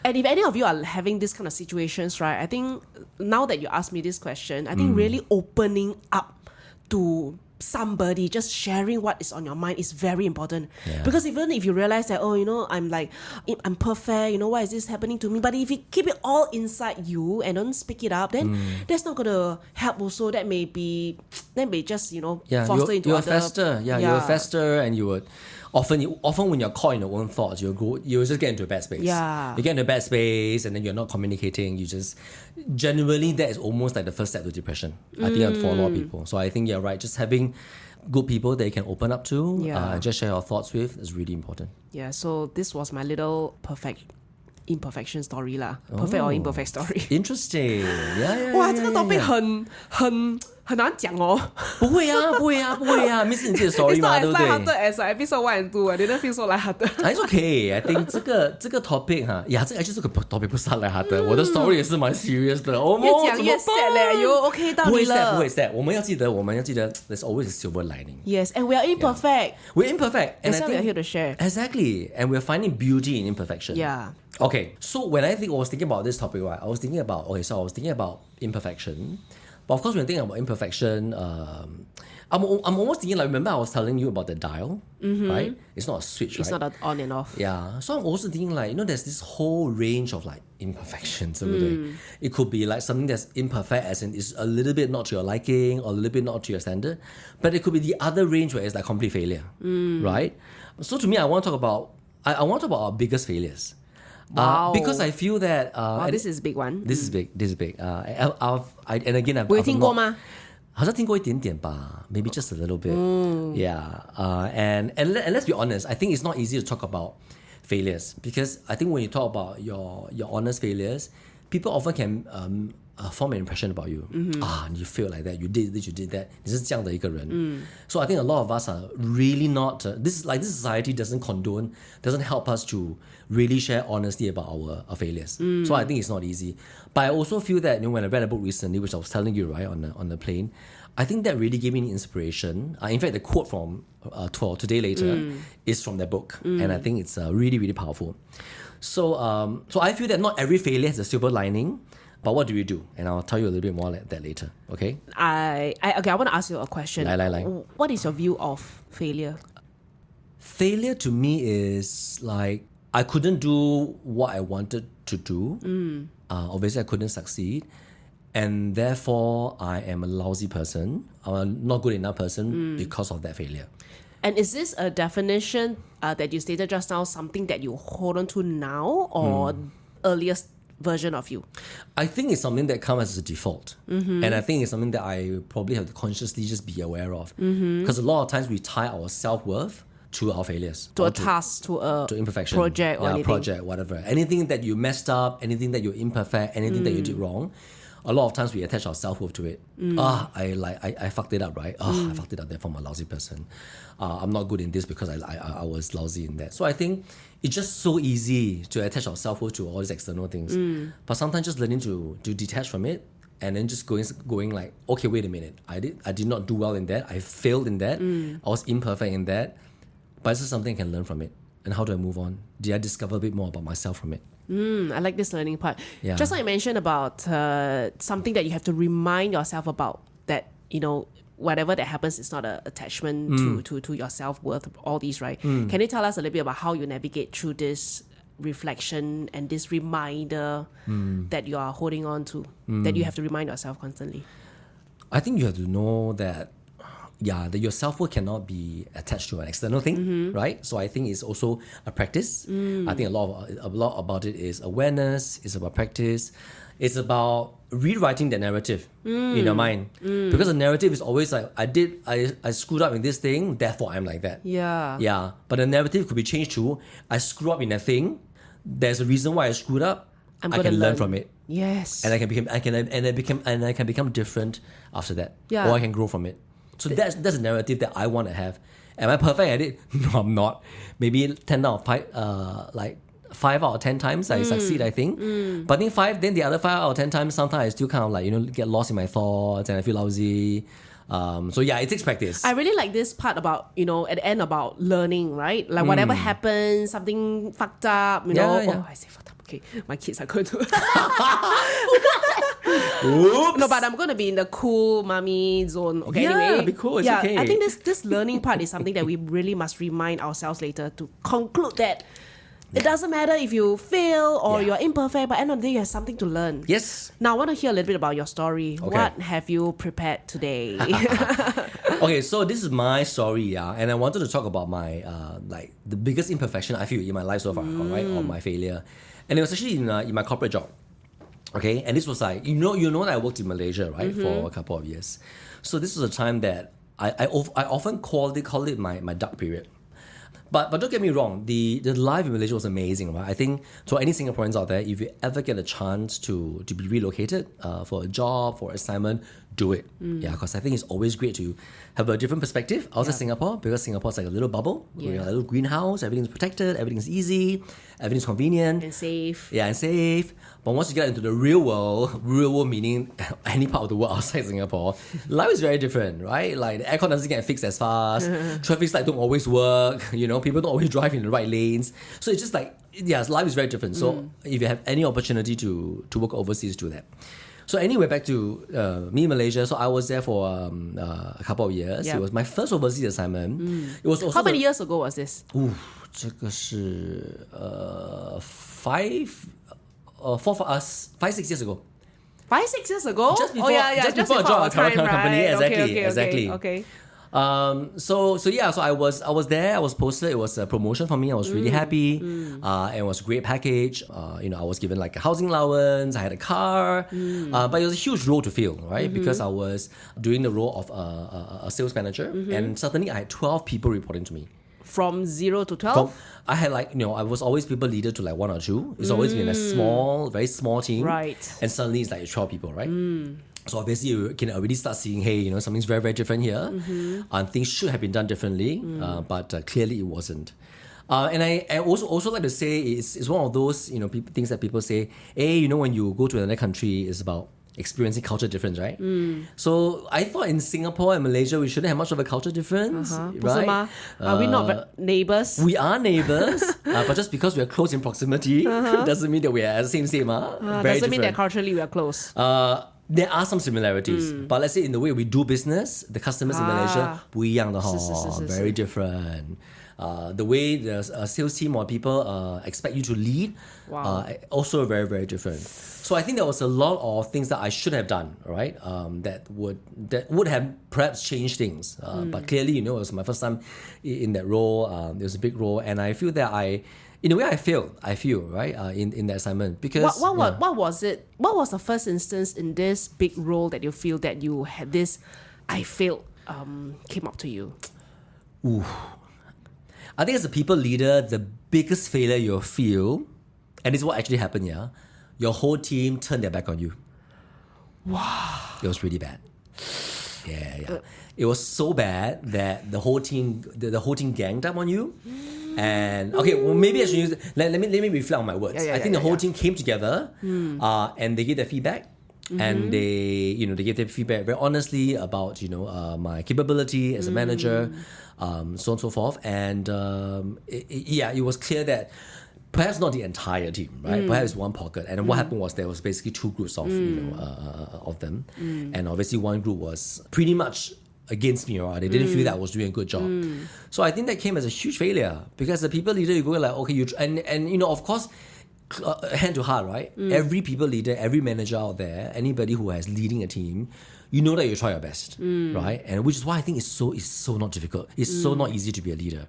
[SPEAKER 2] And if any of you are having this kind of situations, right, I think now that you asked me this question, I think really opening up to somebody, just sharing what is on your mind is very important. Because even if you realize that, I'm perfect, why is this happening to me? But if you keep it all inside you and don't speak it up, then that's not going to help also. That may just, foster into
[SPEAKER 1] you'll
[SPEAKER 2] other...
[SPEAKER 1] fester. You will fester, and you would... Often when you're caught in your own thoughts, you'll just get into a bad space.
[SPEAKER 2] Yeah.
[SPEAKER 1] You get into a bad space, and then you're not communicating. You just... Generally, that is almost like the first step to depression, I think, for a lot of people. So I think you're right. Just having good people that you can open up to and just share your thoughts with is really important.
[SPEAKER 2] Yeah, so this was my little imperfection story lah. Perfect or imperfect story.
[SPEAKER 1] Interesting. Yeah.
[SPEAKER 2] 哇，这个 topic 很难讲哦。
[SPEAKER 1] 不会啊，没事你自己的 story 嘛，对不对？
[SPEAKER 2] It's not as lighthearted as episode 1 and 2. I didn't feel so lighthearted.
[SPEAKER 1] It's okay. I think 这个 topic 这个 topic 不是 lighthearted. 我的 story 也是蛮 serious 的。
[SPEAKER 2] 越讲越 sad 嘞，有 OK 到你了。
[SPEAKER 1] 不会 sad. 我们要记得 there's always a silver lining.
[SPEAKER 2] Yes, and we are imperfect.
[SPEAKER 1] We're imperfect. And
[SPEAKER 2] that's why we are here to share.
[SPEAKER 1] Exactly. And we're finding beauty in imperfection.
[SPEAKER 2] Yeah.
[SPEAKER 1] Okay, so when I was thinking about this topic, right, I was thinking about imperfection. But of course, when thinking about imperfection, I'm almost thinking, like, remember I was telling you about the dial, right? It's not a switch,
[SPEAKER 2] It's
[SPEAKER 1] right?
[SPEAKER 2] not an on and off.
[SPEAKER 1] Yeah. So I'm also thinking, like, there's this whole range of, like, imperfections. It could be, like, something that's imperfect, as in it's a little bit not to your liking or a little bit not to your standard. But it could be the other range where it's, like, complete failure, right? So to me, I want to talk about our biggest failures.
[SPEAKER 2] Wow.
[SPEAKER 1] Because I feel that...
[SPEAKER 2] this is a big one.
[SPEAKER 1] This is big. And again, I've
[SPEAKER 2] 我有听过吗？
[SPEAKER 1] 好像听过一点点吧 maybe just a little bit. Yeah. And let's be honest, I think it's not easy to talk about failures, because I think when you talk about your honest failures, people often can form an impression about you. You feel like that, you did this, you did that. 你是这样的一个人。So I think a lot of us are really not... this society doesn't help us to really share honesty about our failures. So I think it's not easy. But I also feel that when I read a book recently, which I was telling you, right, on the plane, I think that really gave me an inspiration. In fact, the quote from for Today Later is from that book. And I think it's really, really powerful. So I feel that not every failure has a silver lining. But what do we do? And I'll tell you a little bit more like that later. Okay?
[SPEAKER 2] I want to ask you a question.
[SPEAKER 1] 来.
[SPEAKER 2] What is your view of failure?
[SPEAKER 1] Failure to me is like I couldn't do what I wanted to do. Obviously, I couldn't succeed. And therefore, I am a lousy person. I'm a not good enough person because of that failure.
[SPEAKER 2] And is this a definition that you stated just now, something that you hold on to now, or earlier version of you?
[SPEAKER 1] I think it's something that comes as a default. And I think it's something that I probably have to consciously just be aware of. Because a lot of times we tie our self-worth to our failures.
[SPEAKER 2] To a task, to a
[SPEAKER 1] imperfection.
[SPEAKER 2] project or anything.
[SPEAKER 1] Project, whatever. Anything that you messed up, anything that you're imperfect, anything that you did wrong, a lot of times we attach our self-worth to it. I fucked it up, right? I fucked it up, therefore I'm a lousy person. I'm not good in this because I was lousy in that. So I think it's just so easy to attach our self-worth to all these external things. But sometimes just learning to detach from it and then just going like, okay, wait a minute. I did not do well in that. I failed in that. I was imperfect in that. But this is something I can learn from it. And how do I move on? Did I discover a bit more about myself from it?
[SPEAKER 2] I like this learning part.
[SPEAKER 1] Yeah.
[SPEAKER 2] Just like you mentioned about something that you have to remind yourself about, that, whatever that happens is not an attachment to your self-worth, all these, right? Can you tell us a little bit about how you navigate through this reflection and this reminder that you are holding on to, that you have to remind yourself constantly?
[SPEAKER 1] I think you have to know that that your self-worth cannot be attached to an external thing, right? So I think it's also a practice. I think a lot about it is awareness, it's about practice, it's about rewriting the narrative in your mind. Because the narrative is always like, I screwed up in this thing, therefore I'm like that.
[SPEAKER 2] Yeah.
[SPEAKER 1] But the narrative could be changed to, I screwed up in that thing, there's a reason why I screwed up, I can learn from it.
[SPEAKER 2] Yes.
[SPEAKER 1] And I can become different after that.
[SPEAKER 2] Yeah.
[SPEAKER 1] Or I can grow from it. So that's a narrative that I want to have. Am I perfect at it? No, I'm not. Maybe 10 out of 5, like 5 out of 10 times I succeed, I think. But I think the other 5 out of 10 times, sometimes I still kind of like, get lost in my thoughts and I feel lousy. So yeah, it takes practice.
[SPEAKER 2] I really like this part about, at the end about learning, right? Like whatever happens, something fucked up,
[SPEAKER 1] Yeah.
[SPEAKER 2] Oh, I say fucked up. Okay, my kids are going to...
[SPEAKER 1] Oops.
[SPEAKER 2] No, but I'm going to be in the cool mommy zone. Okay,
[SPEAKER 1] Yeah,
[SPEAKER 2] anyway.
[SPEAKER 1] be cool, it's okay.
[SPEAKER 2] I think this learning part is something that we really must remind ourselves later to conclude that it doesn't matter if you fail or you're imperfect, but at the end of the day, you have something to learn.
[SPEAKER 1] Yes.
[SPEAKER 2] Now, I want to hear a little bit about your story.
[SPEAKER 1] Okay.
[SPEAKER 2] What have you prepared today?
[SPEAKER 1] Okay, so this is my story, and I wanted to talk about my like the biggest imperfection I feel in my life so far, alright, or my failure, and it was actually in my corporate job. Okay, and this was like you know that I worked in Malaysia, right, for a couple of years. So this was a time that I often call it my dark period. But don't get me wrong, the life in Malaysia was amazing, right? I think to any Singaporeans out there, if you ever get a chance to be relocated for a job, for assignment, do it. Yeah, because I think it's always great to have a different perspective outside Singapore, because Singapore's like a little bubble.
[SPEAKER 2] Yeah.
[SPEAKER 1] We're a little greenhouse, everything's protected, everything's easy, everything's convenient.
[SPEAKER 2] And safe.
[SPEAKER 1] Yeah, and safe. But once you get into the real world meaning any part of the world outside Singapore, life is very different, right? Like the aircon doesn't get fixed as fast, traffic lights don't always work, people don't always drive in the right lanes. So it's just like, life is very different. So if you have any opportunity to work overseas, do that. So anyway, back to me in Malaysia. So I was there for a couple of years.
[SPEAKER 2] Yeah.
[SPEAKER 1] It was my first overseas assignment. It was also
[SPEAKER 2] How many years ago was this?
[SPEAKER 1] 这个是5, 6 years ago.
[SPEAKER 2] 5, 6 years ago?
[SPEAKER 1] Just before,
[SPEAKER 2] just
[SPEAKER 1] before I joined our current company.
[SPEAKER 2] Right.
[SPEAKER 1] Exactly.
[SPEAKER 2] Okay.
[SPEAKER 1] So I was there. I was posted. It was a promotion for me. I was really happy. And it was a great package. I was given like a housing allowance. I had a car. But it was a huge role to fill, right? Because I was doing the role of a sales manager, and suddenly I had 12 people reporting to me.
[SPEAKER 2] From 0 to 12?
[SPEAKER 1] I had I was always people leader to like 1 or 2. It's always been a very small team.
[SPEAKER 2] Right.
[SPEAKER 1] And suddenly it's like 12 people, right? So obviously you can already start seeing, hey, something's very, very different here. And things should have been done differently, but clearly it wasn't. And I also like to say it's one of those things that people say, hey, when you go to another country, it's about experiencing culture difference, right? So I thought in Singapore and Malaysia we shouldn't have much of a culture difference, right?
[SPEAKER 2] Are we not neighbors?
[SPEAKER 1] We are neighbors, but just because we are close in proximity doesn't mean that we are the same. Very
[SPEAKER 2] doesn't
[SPEAKER 1] different.
[SPEAKER 2] mean that culturally we are close.
[SPEAKER 1] There are some similarities, but let's say in the way we do business, the customers in Malaysia 不一样的very different. The way the sales team or people expect you to lead, also very, very different. So I think there was a lot of things that I should have done, right? That would have perhaps changed things. But clearly, it was my first time in that role. It was a big role, and I feel that in a way, I failed. I feel right in the assignment because
[SPEAKER 2] What was it? What was the first instance in this big role that you feel that you had this, I failed, came up to you?
[SPEAKER 1] I think as a people leader, the biggest failure you'll feel, and this is what actually happened, yeah, your whole team turned their back on you.
[SPEAKER 2] Wow.
[SPEAKER 1] It was really bad. Yeah. It was so bad that the whole team ganged up on you. And okay, well maybe I should use let me reflect on my words. I think the whole team came together and they gave their feedback. And they gave their feedback very honestly about my capability as a manager, so on and so forth. And it was clear that perhaps not the entire team, right? Perhaps one pocket. And what happened was there was basically two groups of of them, and obviously one group was pretty much against me, or they didn't feel that I was doing a good job. So I think that came as a huge failure because the people leader, you go like, okay, and of course, hand to heart, right? Every people leader, every manager out there, anybody who has leading a team, you know that you try your best, right? And which is why I think it's so not difficult. It's so not easy to be a leader.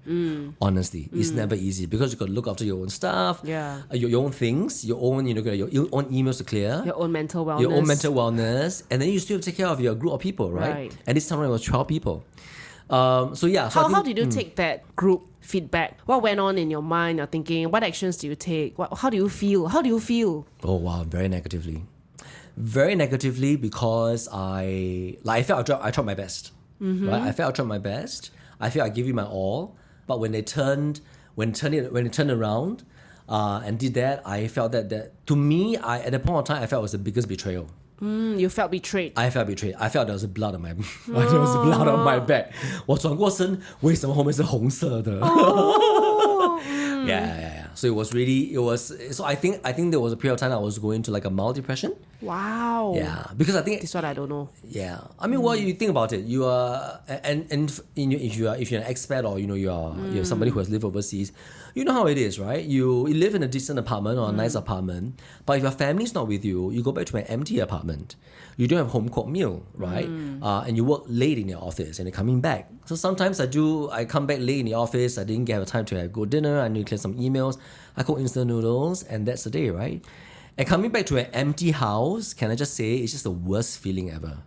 [SPEAKER 1] Honestly, it's never easy because you got to look after your own stuff, your own things, your own your own emails to clear,
[SPEAKER 2] your own mental wellness,
[SPEAKER 1] and then you still have to take care of your group of people, right? And this time around it was 12 people.
[SPEAKER 2] How did you take that group feedback? What went on in your mind? You're thinking, what actions do you take? How do you feel?
[SPEAKER 1] Oh wow, very negatively because I felt I tried my best. Right? I felt I tried my best. I felt I gave you my all. But when it turned around and did that, I felt that to me, at that point of time, I felt it was the biggest betrayal.
[SPEAKER 2] You felt betrayed.
[SPEAKER 1] I felt betrayed. I felt there was blood on my there was blood on my back. 我转过身，为什么后面是红色的？ Yeah. So so I think there was a period of time I was going to like a mild depression.
[SPEAKER 2] Wow.
[SPEAKER 1] Yeah, because I think
[SPEAKER 2] this one I don't know.
[SPEAKER 1] Yeah, I mean, what you think about it, you are, and if you're an expat or you're somebody who has lived overseas, you know how it is, right? You live in a decent apartment or a nice apartment, but if your family's not with you, you go back to an empty apartment. You don't have home cooked meal, right? And you work late in your office and you're coming back. So sometimes I come back late in the office, I didn't have time to have good dinner, I need to clear some emails, I cook instant noodles, and that's the day, right? And coming back to an empty house, can I just say, it's just the worst feeling ever.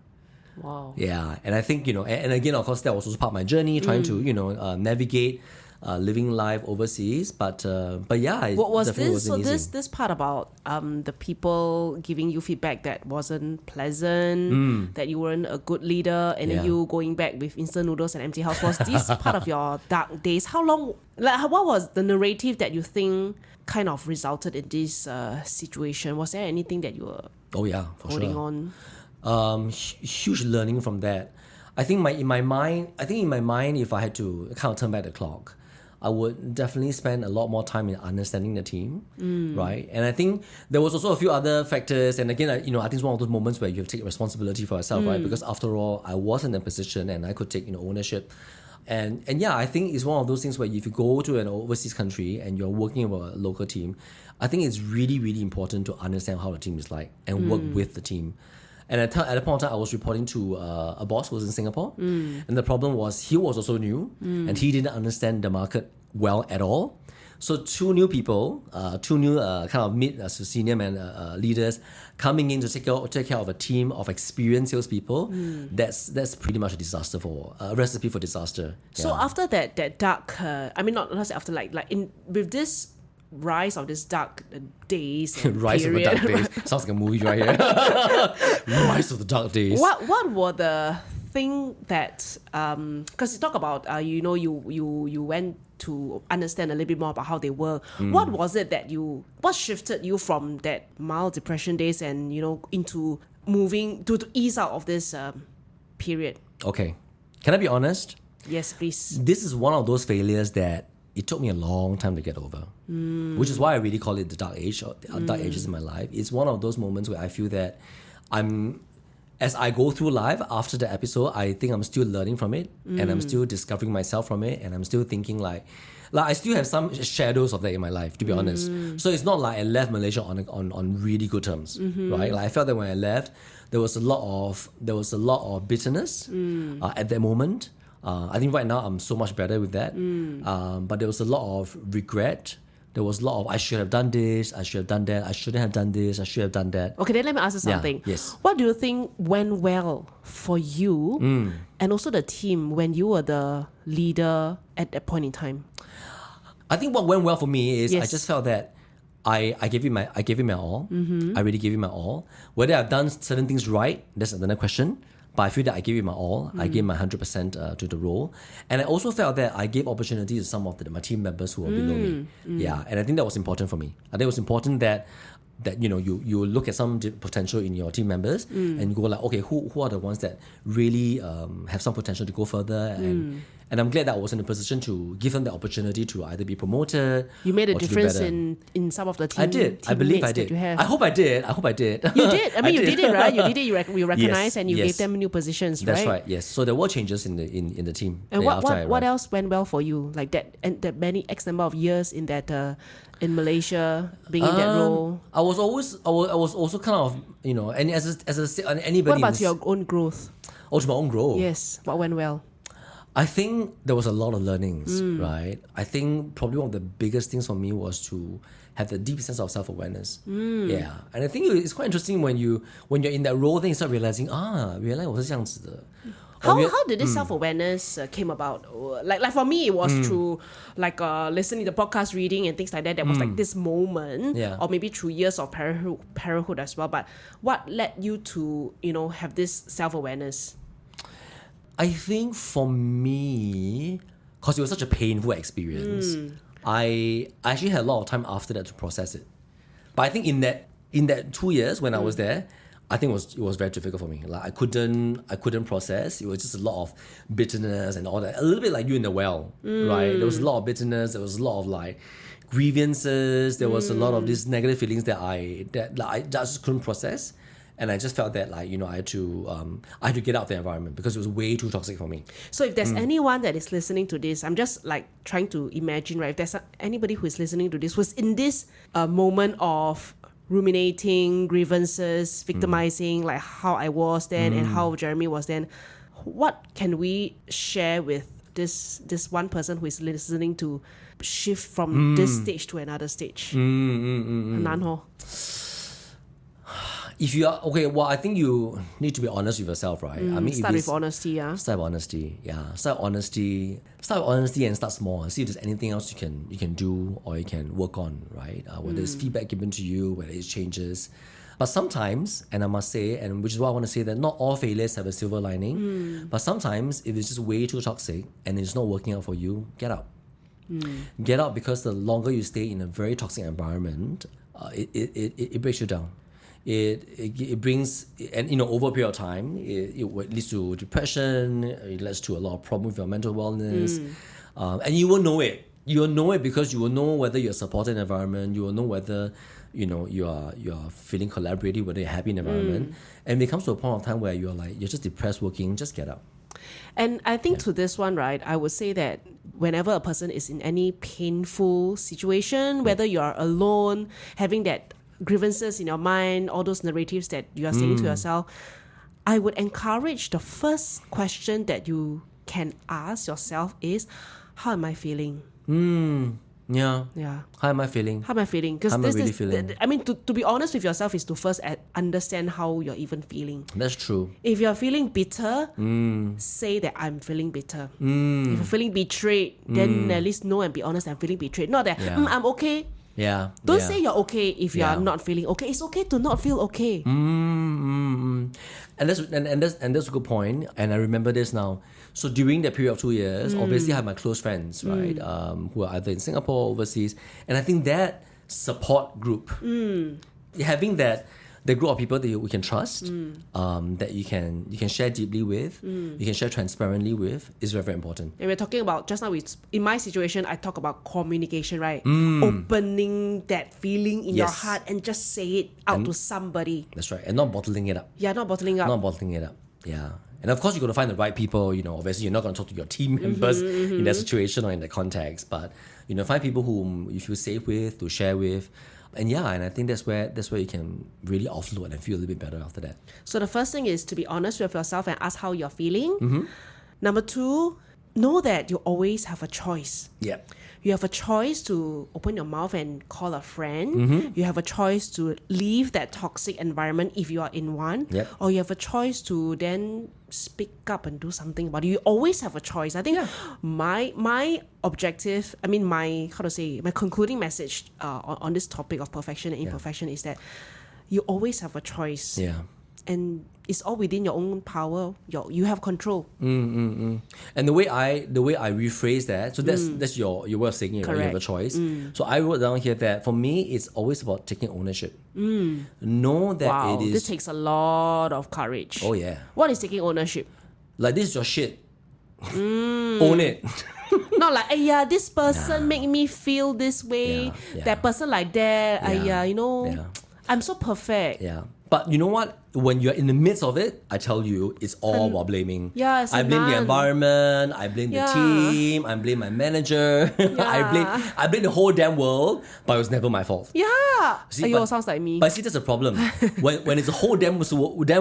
[SPEAKER 2] Wow.
[SPEAKER 1] Yeah, and I think, and again, of course, that was also part of my journey, trying to, navigate living life overseas. But yeah,
[SPEAKER 2] what was this? So this part about the people giving you feedback that wasn't pleasant, that you weren't a good leader, and then you going back with instant noodles and empty house. Was this part of your dark days? How long? What was the narrative that you think kind of resulted in this situation? Was there anything that you were holding on?
[SPEAKER 1] Huge learning from that. I think in my mind, if I had to kind of turn back the clock, I would definitely spend a lot more time in understanding the team, right? And I think there was also a few other factors. And again, I think it's one of those moments where you have to take responsibility for yourself, right? Because after all, I was in a position and I could take ownership. And yeah, I think it's one of those things where if you go to an overseas country and you're working with a local team, I think it's really, really important to understand how the team is like and work with the team. And at the point of time, I was reporting to a boss who was in Singapore. And the problem was he was also new and he didn't understand the market well at all. So two new people, kind of mid to senior leaders coming in to take care of a team of experienced salespeople, that's pretty much a recipe for disaster. Yeah.
[SPEAKER 2] So after that dark, not say after with this rise of this dark days
[SPEAKER 1] Rise of the Dark Days sounds like a movie right here. Rise of the Dark Days.
[SPEAKER 2] What were the thing that because you talk about you went to understand a little bit more about how they work. What was it that what shifted you from that mild depression days and into moving to ease out of this period? Okay,
[SPEAKER 1] can I be honest?
[SPEAKER 2] Yes, please.
[SPEAKER 1] This is one of those failures that it took me a long time to get over, which is why I really call it the dark age or dark ages in my life. It's one of those moments where I feel that as I go through life after the episode, I think I'm still learning from it and I'm still discovering myself from it, and I'm still thinking like I still have some shadows of that in my life, to be honest. So it's not like I left Malaysia on really good terms, right? Like I felt that when I left, there was a lot of bitterness at that moment. I think right now I'm so much better with that. But there was a lot of regret There was a lot of I should have done this, I should have done that, I shouldn't have done this, I should have done that.
[SPEAKER 2] Okay, then let me ask you something.
[SPEAKER 1] Yes.
[SPEAKER 2] What do you think went well for you and also the team when you were the leader at that point in time?
[SPEAKER 1] I think what went well for me is I
[SPEAKER 2] Yes.
[SPEAKER 1] just felt that I gave it my all. I really gave it my all. Whether I've done certain things right, that's another question. But I feel that I gave it my all. I gave my 100% to the role. And I also felt that I gave opportunity to some of my team members who were below me. Yeah, and I think that was important for me. I think it was important that you look at some potential in your team members and you go like, okay, who are the ones that really have some potential to go further, and I'm glad that I was in a position to give them the opportunity to either be promoted.
[SPEAKER 2] You made a
[SPEAKER 1] or to do
[SPEAKER 2] difference
[SPEAKER 1] better.
[SPEAKER 2] in some of the team.
[SPEAKER 1] I did. I believe I
[SPEAKER 2] teammates that
[SPEAKER 1] did.
[SPEAKER 2] you have.
[SPEAKER 1] I hope I did.
[SPEAKER 2] You did. I mean, you did it, right? You did it. You recognized
[SPEAKER 1] Yes,
[SPEAKER 2] and you
[SPEAKER 1] yes.
[SPEAKER 2] gave them new positions, right?
[SPEAKER 1] That's right. Yes. So there were changes in the team.
[SPEAKER 2] And
[SPEAKER 1] after I
[SPEAKER 2] what
[SPEAKER 1] arrived.
[SPEAKER 2] else went well for you? Like that, and that many X number of years in that in Malaysia, being in that role.
[SPEAKER 1] I was also kind of and anybody.
[SPEAKER 2] What about your own growth?
[SPEAKER 1] To my own growth.
[SPEAKER 2] Yes, what went well?
[SPEAKER 1] I think there was a lot of learnings, right? I think probably one of the biggest things for me was to have the deep sense of self-awareness. Yeah, and I think it's quite interesting when you're in that role, then you start realizing, 原来我是这样子的。
[SPEAKER 2] How did this self-awareness came about? Like for me, it was through like listening to podcast, reading and things like that. That was like this moment,
[SPEAKER 1] Yeah.
[SPEAKER 2] or maybe through years of parenthood as well. But what led you to have this self-awareness?
[SPEAKER 1] I think for me, because it was such a painful experience, I actually had a lot of time after that to process it. But I think in that 2 years when I was there, I think it was very difficult for me. Like I couldn't process. It was just a lot of bitterness and all that. A little bit like you in the well, right? There was a lot of bitterness. There was a lot of like grievances. There was a lot of these negative feelings that I just couldn't process. And I just felt that I had to get out of the environment because it was way too toxic for me.
[SPEAKER 2] So if there's anyone that is listening to this, I'm just like trying to imagine, right? If there's anybody who is listening to this who's in this moment of ruminating, grievances, victimizing, like how I was then and how Jeremy was then, what can we share with this one person who is listening to shift from this stage to another stage? 很难哦。
[SPEAKER 1] If you are okay, well, I think you need to be honest with yourself, right? I mean,
[SPEAKER 2] Start with honesty, yeah.
[SPEAKER 1] Start with honesty, yeah. Start with honesty and start small. See if there's anything else you can do or you can work on, right? Whether it's feedback given to you, whether it's changes. But sometimes, and I must say, and which is why I want to say that not all failures have a silver lining. But sometimes, if it's just way too toxic and it's not working out for you, get out. Get out, because the longer you stay in a very toxic environment, it breaks you down. It brings, and over a period of time, it leads to depression. It leads to a lot of problems with your mental wellness, and you will know it. You will know it because you will know whether you're supported in an environment. You will know whether you are feeling collaborative, whether you're happy in the environment. And it comes to a point of time where you're just depressed working. Just get out.
[SPEAKER 2] And I think to this one, right, I would say that whenever a person is in any painful situation, whether you are alone, having that grievances in your mind, all those narratives that you are saying to yourself, I would encourage the first question that you can ask yourself is, how am I feeling?
[SPEAKER 1] Yeah. How am I feeling?
[SPEAKER 2] How am I feeling? Because
[SPEAKER 1] How am I really feeling?
[SPEAKER 2] I mean, to be honest with yourself is to first understand how you're even feeling.
[SPEAKER 1] That's true.
[SPEAKER 2] If you're feeling bitter, say that I'm feeling bitter. If you're feeling betrayed, then at least know and be honest, I'm feeling betrayed. Not that, I'm okay.
[SPEAKER 1] Yeah.
[SPEAKER 2] Don't say you're okay if you're not feeling okay. It's okay to not feel okay.
[SPEAKER 1] And that's a good point. And I remember this now. So during that period of 2 years, obviously I had my close friends, right, who are either in Singapore or overseas. And I think that support group, having the group of people that we can trust, that you can share deeply with, you can share transparently with, is very, very important.
[SPEAKER 2] And we're talking about, just now, in my situation, I talk about communication, right? Opening that feeling in your
[SPEAKER 1] Yes.
[SPEAKER 2] heart and just say it out to somebody.
[SPEAKER 1] That's right. And not bottling it up.
[SPEAKER 2] Yeah, not bottling up.
[SPEAKER 1] Not bottling it up. Yeah. And of course, you've got to find the right people. Obviously, you're not going to talk to your team members in that situation or in that context. But, find people whom you feel safe with, to share with. And I think that's where you can really offload and feel a little bit better after that.
[SPEAKER 2] So the first thing is to be honest with yourself and ask how you're feeling. Number 2, know that you always have a choice.
[SPEAKER 1] Yeah.
[SPEAKER 2] You have a choice to open your mouth and call a friend. You have a choice to leave that toxic environment if you are in one.
[SPEAKER 1] Yep.
[SPEAKER 2] Or you have a choice to then speak up and do something about it. You always have a choice. I think my objective, my concluding message on this topic of perfection and imperfection is that you always have a choice.
[SPEAKER 1] Yeah.
[SPEAKER 2] And it's all within your own power. You have control.
[SPEAKER 1] And the way I rephrase that, so that's your way of saying it, right? You have a choice. So I wrote down here that for me, it's always about taking ownership. Know that it is.
[SPEAKER 2] This takes a lot of courage.
[SPEAKER 1] Oh yeah.
[SPEAKER 2] What is taking ownership?
[SPEAKER 1] Like, this is your shit. Own it.
[SPEAKER 2] Not like, this person make me feel this way.
[SPEAKER 1] Yeah.
[SPEAKER 2] That person like that.
[SPEAKER 1] Yeah.
[SPEAKER 2] I'm so perfect.
[SPEAKER 1] Yeah. But you know what? When you're in the midst of it, I tell you, it's all about blaming.
[SPEAKER 2] Yeah,
[SPEAKER 1] I blame the environment, I blame the team, I blame my manager, I blame the whole damn world, but it was never my fault.
[SPEAKER 2] Yeah.
[SPEAKER 1] See,
[SPEAKER 2] sounds like me.
[SPEAKER 1] But see, that's a problem. when it's a whole damn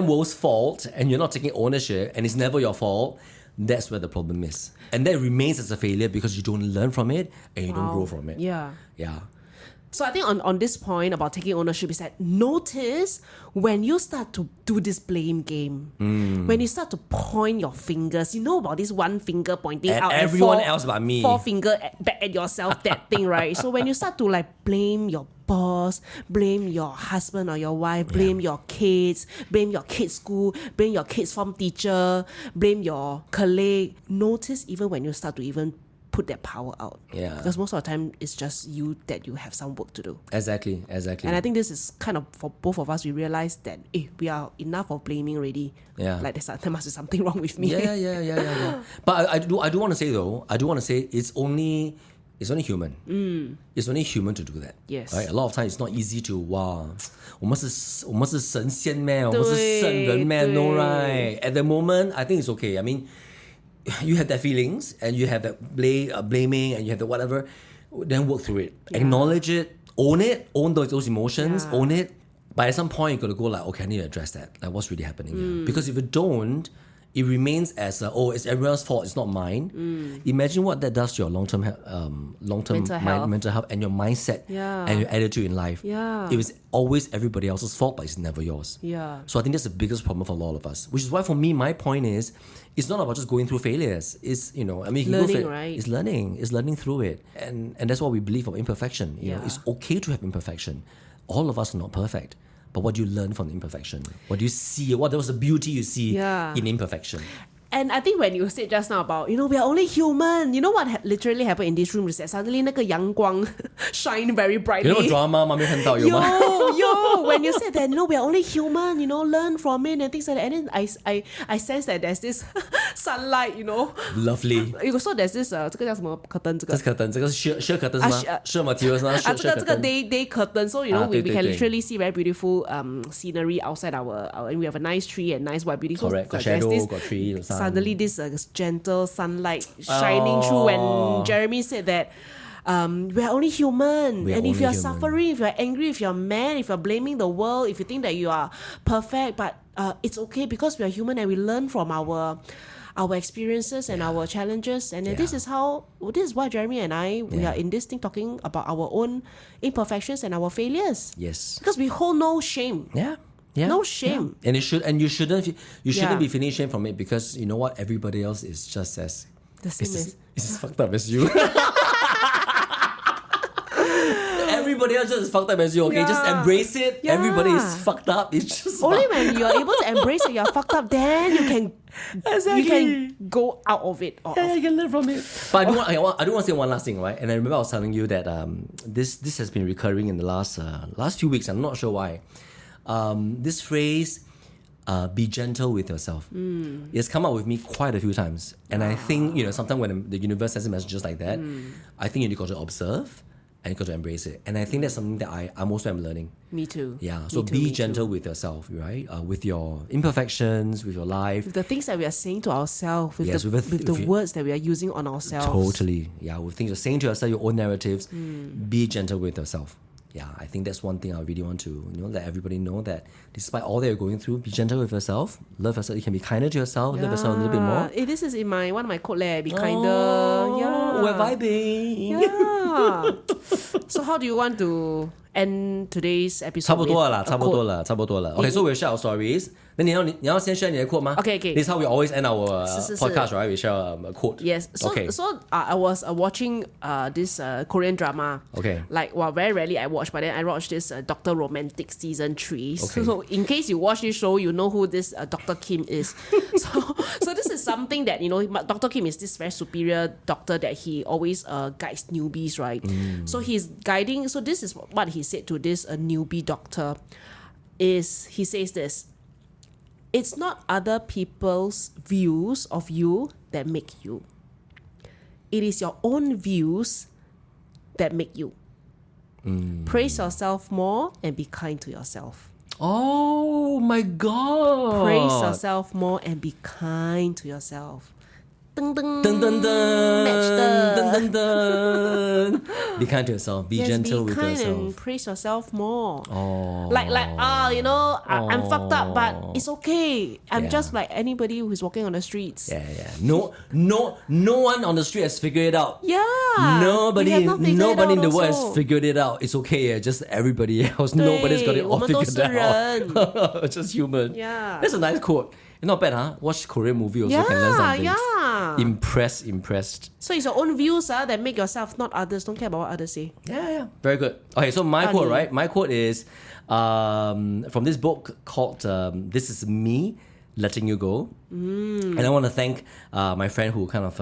[SPEAKER 1] world's fault and you're not taking ownership and it's never your fault, that's where the problem is. And that remains as a failure because you don't learn from it and you don't grow from it.
[SPEAKER 2] Yeah.
[SPEAKER 1] Yeah.
[SPEAKER 2] So I think on this point about taking ownership is that notice when you start to do this blame game, when you start to point your fingers, you know about this one finger pointing
[SPEAKER 1] At
[SPEAKER 2] out
[SPEAKER 1] everyone
[SPEAKER 2] and
[SPEAKER 1] else but me.
[SPEAKER 2] 4 finger back at yourself, that thing, right? So when you start to like blame your boss, blame your husband or your wife, blame your kids, blame your kids' school, blame your kids' form teacher, blame your colleague, notice even when you start to even put that power out.
[SPEAKER 1] Yeah.
[SPEAKER 2] Because most of the time it's just you that you have some work to do.
[SPEAKER 1] Exactly.
[SPEAKER 2] And I think this is kind of for both of us, we realize that we are enough of blaming already.
[SPEAKER 1] Yeah.
[SPEAKER 2] Like there must be something wrong with me.
[SPEAKER 1] Yeah. But I do want to say it's only human. It's only human to do that.
[SPEAKER 2] Yes.
[SPEAKER 1] Right? A lot of times it's not easy to 我们是神仙咩？我们是圣人咩？ No, right? At the moment, I think it's okay. I mean, you have that feelings and you have that blaming and you have the whatever, then work through it. Acknowledge it, own those emotions, own it. But at some point, you got to go like, okay, I need to address that. Like, what's really happening here? Because if you don't, it remains as it's everyone's fault, it's not mine. Imagine what that does to your long-term mental health and your mindset and your attitude in life. It was always everybody else's fault, but it's never yours. So I think that's the biggest problem for a lot of us, which is why for me, my point is, it's not about just going through failures. It's, you can
[SPEAKER 2] learning,
[SPEAKER 1] go through it.
[SPEAKER 2] right?
[SPEAKER 1] It's learning through it. And that's what we believe of imperfection. You know, it's okay to have imperfection. All of us are not perfect. But what do you learn from the imperfection? What do you see? What was the beauty you see in imperfection?
[SPEAKER 2] And I think when you said just now about, we are only human. You know what literally happened in this room is that suddenly 那个阳光 shine very brightly.
[SPEAKER 1] You know drama 吗？没看到有吗？
[SPEAKER 2] Yo, when you said that, we are only human, learn from it and things like that. And then I sense that there's this sunlight,
[SPEAKER 1] Lovely.
[SPEAKER 2] So there's this 这个叫什么 curtain 这个？
[SPEAKER 1] 这是 curtain， 这个是 sheer curtain 是吗？sheer material 是吗？
[SPEAKER 2] 这个 day curtain. So we
[SPEAKER 1] 对
[SPEAKER 2] can
[SPEAKER 1] 对
[SPEAKER 2] literally see very beautiful scenery outside our and we have a nice tree and nice white beautiful.
[SPEAKER 1] Correct. Got
[SPEAKER 2] So there's
[SPEAKER 1] shadow,
[SPEAKER 2] this
[SPEAKER 1] got tree, the sun.
[SPEAKER 2] Suddenly this gentle sunlight shining through when Jeremy said that we are only human.
[SPEAKER 1] We are
[SPEAKER 2] and if
[SPEAKER 1] only
[SPEAKER 2] you're
[SPEAKER 1] human.
[SPEAKER 2] suffering, if you're angry, if you're mad, if you're blaming the world, if you think that you are perfect, but it's okay because we are human and we learn from our experiences and our challenges. And this is why Jeremy and I, we are in this thing talking about our own imperfections and our failures.
[SPEAKER 1] Yes.
[SPEAKER 2] Because we hold no shame.
[SPEAKER 1] Yeah.
[SPEAKER 2] No shame.
[SPEAKER 1] And you shouldn't be feeling shame from it because you know what? Everybody else is just as
[SPEAKER 2] The same as
[SPEAKER 1] it's as fucked up as you. Everybody else just as fucked up as you, okay? Just embrace it.
[SPEAKER 2] Yeah.
[SPEAKER 1] Everybody is fucked up. It's just
[SPEAKER 2] only when you're able to embrace it, you're fucked up, then you can
[SPEAKER 1] Exactly.
[SPEAKER 2] you can go out of it.
[SPEAKER 1] you can learn from it. But I do want to say one last thing, right? And I remember I was telling you that this has been recurring in the last few weeks. I'm not sure why. This phrase, be gentle with yourself. It's come up with me quite a few times. And I think, sometimes when the universe sends messages like that, I think you got to observe and you got to embrace it. And I think that's something that I'm also learning.
[SPEAKER 2] Me too.
[SPEAKER 1] Yeah. So be gentle with yourself, right? With your imperfections, with your life.
[SPEAKER 2] With the things that we are saying to ourselves, with
[SPEAKER 1] with
[SPEAKER 2] the words that we are using on ourselves.
[SPEAKER 1] Totally. Yeah. With things you're saying to yourself, your own narratives, be gentle with yourself. yeah, I think that's one thing I really want to let everybody know, that despite all that you're going through, be gentle with yourself, love yourself. You can be kinder to yourself, love yourself a little bit more.
[SPEAKER 2] This is in one of my quote, be kinder.
[SPEAKER 1] We're vibing.
[SPEAKER 2] Yeah. So how do you want to end today's episode?
[SPEAKER 1] 差不多了，差不多了。Okay, so we'll share our stories. Then 你要先 share 你的 quote 吗？
[SPEAKER 2] Okay.
[SPEAKER 1] This is how we always end our
[SPEAKER 2] 是
[SPEAKER 1] podcast, right? We share a quote.
[SPEAKER 2] Yes. So,
[SPEAKER 1] okay.
[SPEAKER 2] I was watching this Korean drama.
[SPEAKER 1] Okay.
[SPEAKER 2] Like, very rarely I watch, but then I watched this Dr. Romantic season 3.
[SPEAKER 1] Okay.
[SPEAKER 2] So in case you watch this show, you know who this Dr. Kim is. so this is something that, Dr. Kim is this very superior doctor that he always guides newbies, right? So he's guiding. So this is what he said to this newbie doctor. He says this: it's not other people's views of you that make you. It is your own views that make you. Praise yourself more and be kind to yourself.
[SPEAKER 1] Oh my God.
[SPEAKER 2] Praise yourself more and be kind to yourself. Dun, dun,
[SPEAKER 1] Dun, dun, dun.
[SPEAKER 2] Match the-
[SPEAKER 1] Dun, dun, dun. Be kind to yourself. Be gentle with
[SPEAKER 2] be kind
[SPEAKER 1] yourself.
[SPEAKER 2] and praise yourself more.
[SPEAKER 1] Oh.
[SPEAKER 2] I'm fucked up, but it's okay. I'm
[SPEAKER 1] Yeah.
[SPEAKER 2] just like anybody who's walking on the streets.
[SPEAKER 1] Yeah. No one on the street has figured it out.
[SPEAKER 2] Yeah.
[SPEAKER 1] Nobody
[SPEAKER 2] We have not figured it
[SPEAKER 1] in
[SPEAKER 2] out
[SPEAKER 1] the world
[SPEAKER 2] also.
[SPEAKER 1] has figured it out. It's okay. Just everybody else. Nobody's got it all
[SPEAKER 2] 我们都是
[SPEAKER 1] figured
[SPEAKER 2] 人
[SPEAKER 1] out. Just human.
[SPEAKER 2] Yeah.
[SPEAKER 1] That's a nice quote. Not bad, huh? Watch Korean movie also can learn something.
[SPEAKER 2] Yeah.
[SPEAKER 1] Impressed.
[SPEAKER 2] So it's your own views that make yourself, not others. Don't care about what others say.
[SPEAKER 1] Yeah. Very good. Okay, so my quote, right? My quote is from this book called This Is Me, Letting You Go. And I want to thank my friend who kind of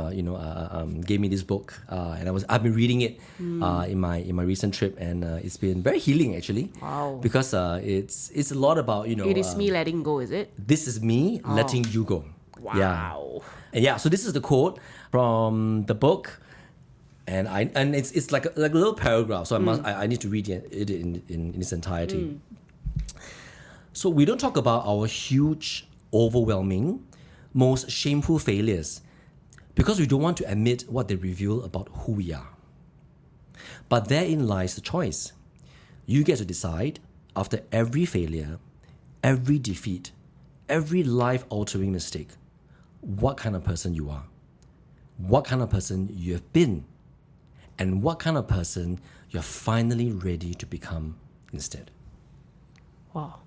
[SPEAKER 1] gave me this book, and I've been reading it in my recent trip, and it's been very healing actually.
[SPEAKER 2] Wow.
[SPEAKER 1] Because it's a lot about
[SPEAKER 2] It is me letting go, is it?
[SPEAKER 1] This is me letting you go.
[SPEAKER 2] Wow.
[SPEAKER 1] Yeah. So this is the quote from the book, and it's like a little paragraph. So I need to read it in its entirety. So we don't talk about our huge, overwhelming, most shameful failures because we don't want to admit what they reveal about who we are. But therein lies the choice. You get to decide after every failure, every defeat, every life-altering mistake, what kind of person you are, what kind of person you have been, and what kind of person you're finally ready to become instead.
[SPEAKER 2] Wow.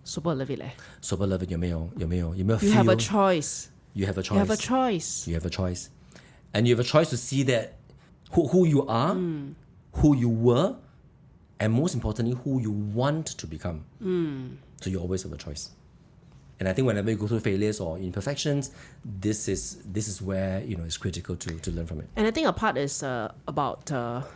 [SPEAKER 2] Super love it.
[SPEAKER 1] Super love it. 有没有
[SPEAKER 2] You
[SPEAKER 1] feel?
[SPEAKER 2] have a choice.
[SPEAKER 1] You have a choice.
[SPEAKER 2] You have a choice.
[SPEAKER 1] You have a choice. And you have a choice to see that who you are, who you were, and most importantly, who you want to become. So you always have a choice. And I think whenever you go through failures or imperfections, this is where it's critical to learn from it.
[SPEAKER 2] And I think a part is about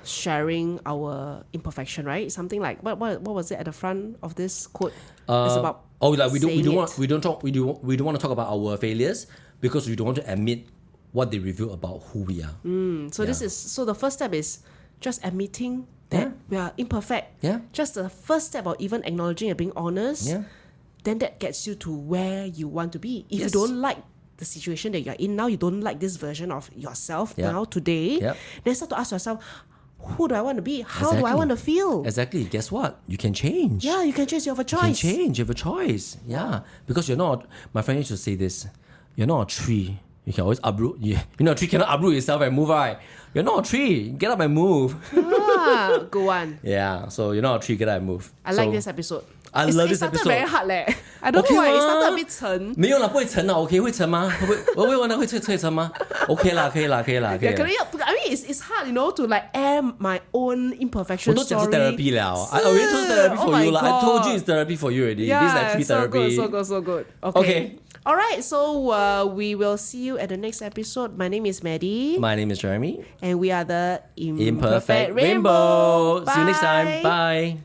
[SPEAKER 2] sharing our imperfection, right? Something like what was it at the front of this quote? It's about
[SPEAKER 1] we don't want to talk about our failures because we don't want to admit what they reveal about who we are.
[SPEAKER 2] So the first step is just admitting that we are imperfect.
[SPEAKER 1] Yeah.
[SPEAKER 2] Just the first step of even acknowledging and being honest.
[SPEAKER 1] Yeah.
[SPEAKER 2] Then that gets you to where you want to be. If
[SPEAKER 1] Yes.
[SPEAKER 2] you don't like the situation that you're in now, you don't like this version of yourself
[SPEAKER 1] Yeah.
[SPEAKER 2] now, today,
[SPEAKER 1] Yeah.
[SPEAKER 2] then start to ask yourself, who do I want to be? How do I
[SPEAKER 1] Exactly.
[SPEAKER 2] want to feel?
[SPEAKER 1] Exactly. Guess what? You can change.
[SPEAKER 2] Yeah, you can choose. You have a
[SPEAKER 1] You can
[SPEAKER 2] choice.
[SPEAKER 1] change. You have a choice. Yeah. Because you're not. My friend used to say this. You're not a tree. You can always uproot. A tree cannot uproot itself and move, right? You're not a tree. Get up and move.
[SPEAKER 2] Good one.
[SPEAKER 1] Yeah. So you're not a tree. Get up and move.
[SPEAKER 2] I like this episode.
[SPEAKER 1] I love this
[SPEAKER 2] It started
[SPEAKER 1] episode.
[SPEAKER 2] very hard leh. I don't
[SPEAKER 1] Okay
[SPEAKER 2] know why it
[SPEAKER 1] lah.
[SPEAKER 2] started a bit 沉。
[SPEAKER 1] 没有啦，不会沉啦。OK， 会沉吗？我会问他会沉吗？OK 啦，可以啦。
[SPEAKER 2] Yeah, I mean, it's hard, to like air my own
[SPEAKER 1] 我
[SPEAKER 2] imperfection
[SPEAKER 1] 都讲是
[SPEAKER 2] story.
[SPEAKER 1] therapy 了。I already told therapy
[SPEAKER 2] Oh
[SPEAKER 1] for
[SPEAKER 2] my
[SPEAKER 1] you 啦。I told you
[SPEAKER 2] God.
[SPEAKER 1] it's therapy for you already.
[SPEAKER 2] Yeah,
[SPEAKER 1] This is like free therapy.
[SPEAKER 2] so good. Okay.
[SPEAKER 1] Okay.
[SPEAKER 2] All right, so we will see you at the next episode. My name is Maddy.
[SPEAKER 1] My name is Jeremy.
[SPEAKER 2] And we are the
[SPEAKER 1] Imperfect Rainbow. See you next time.
[SPEAKER 2] Bye.
[SPEAKER 1] Bye.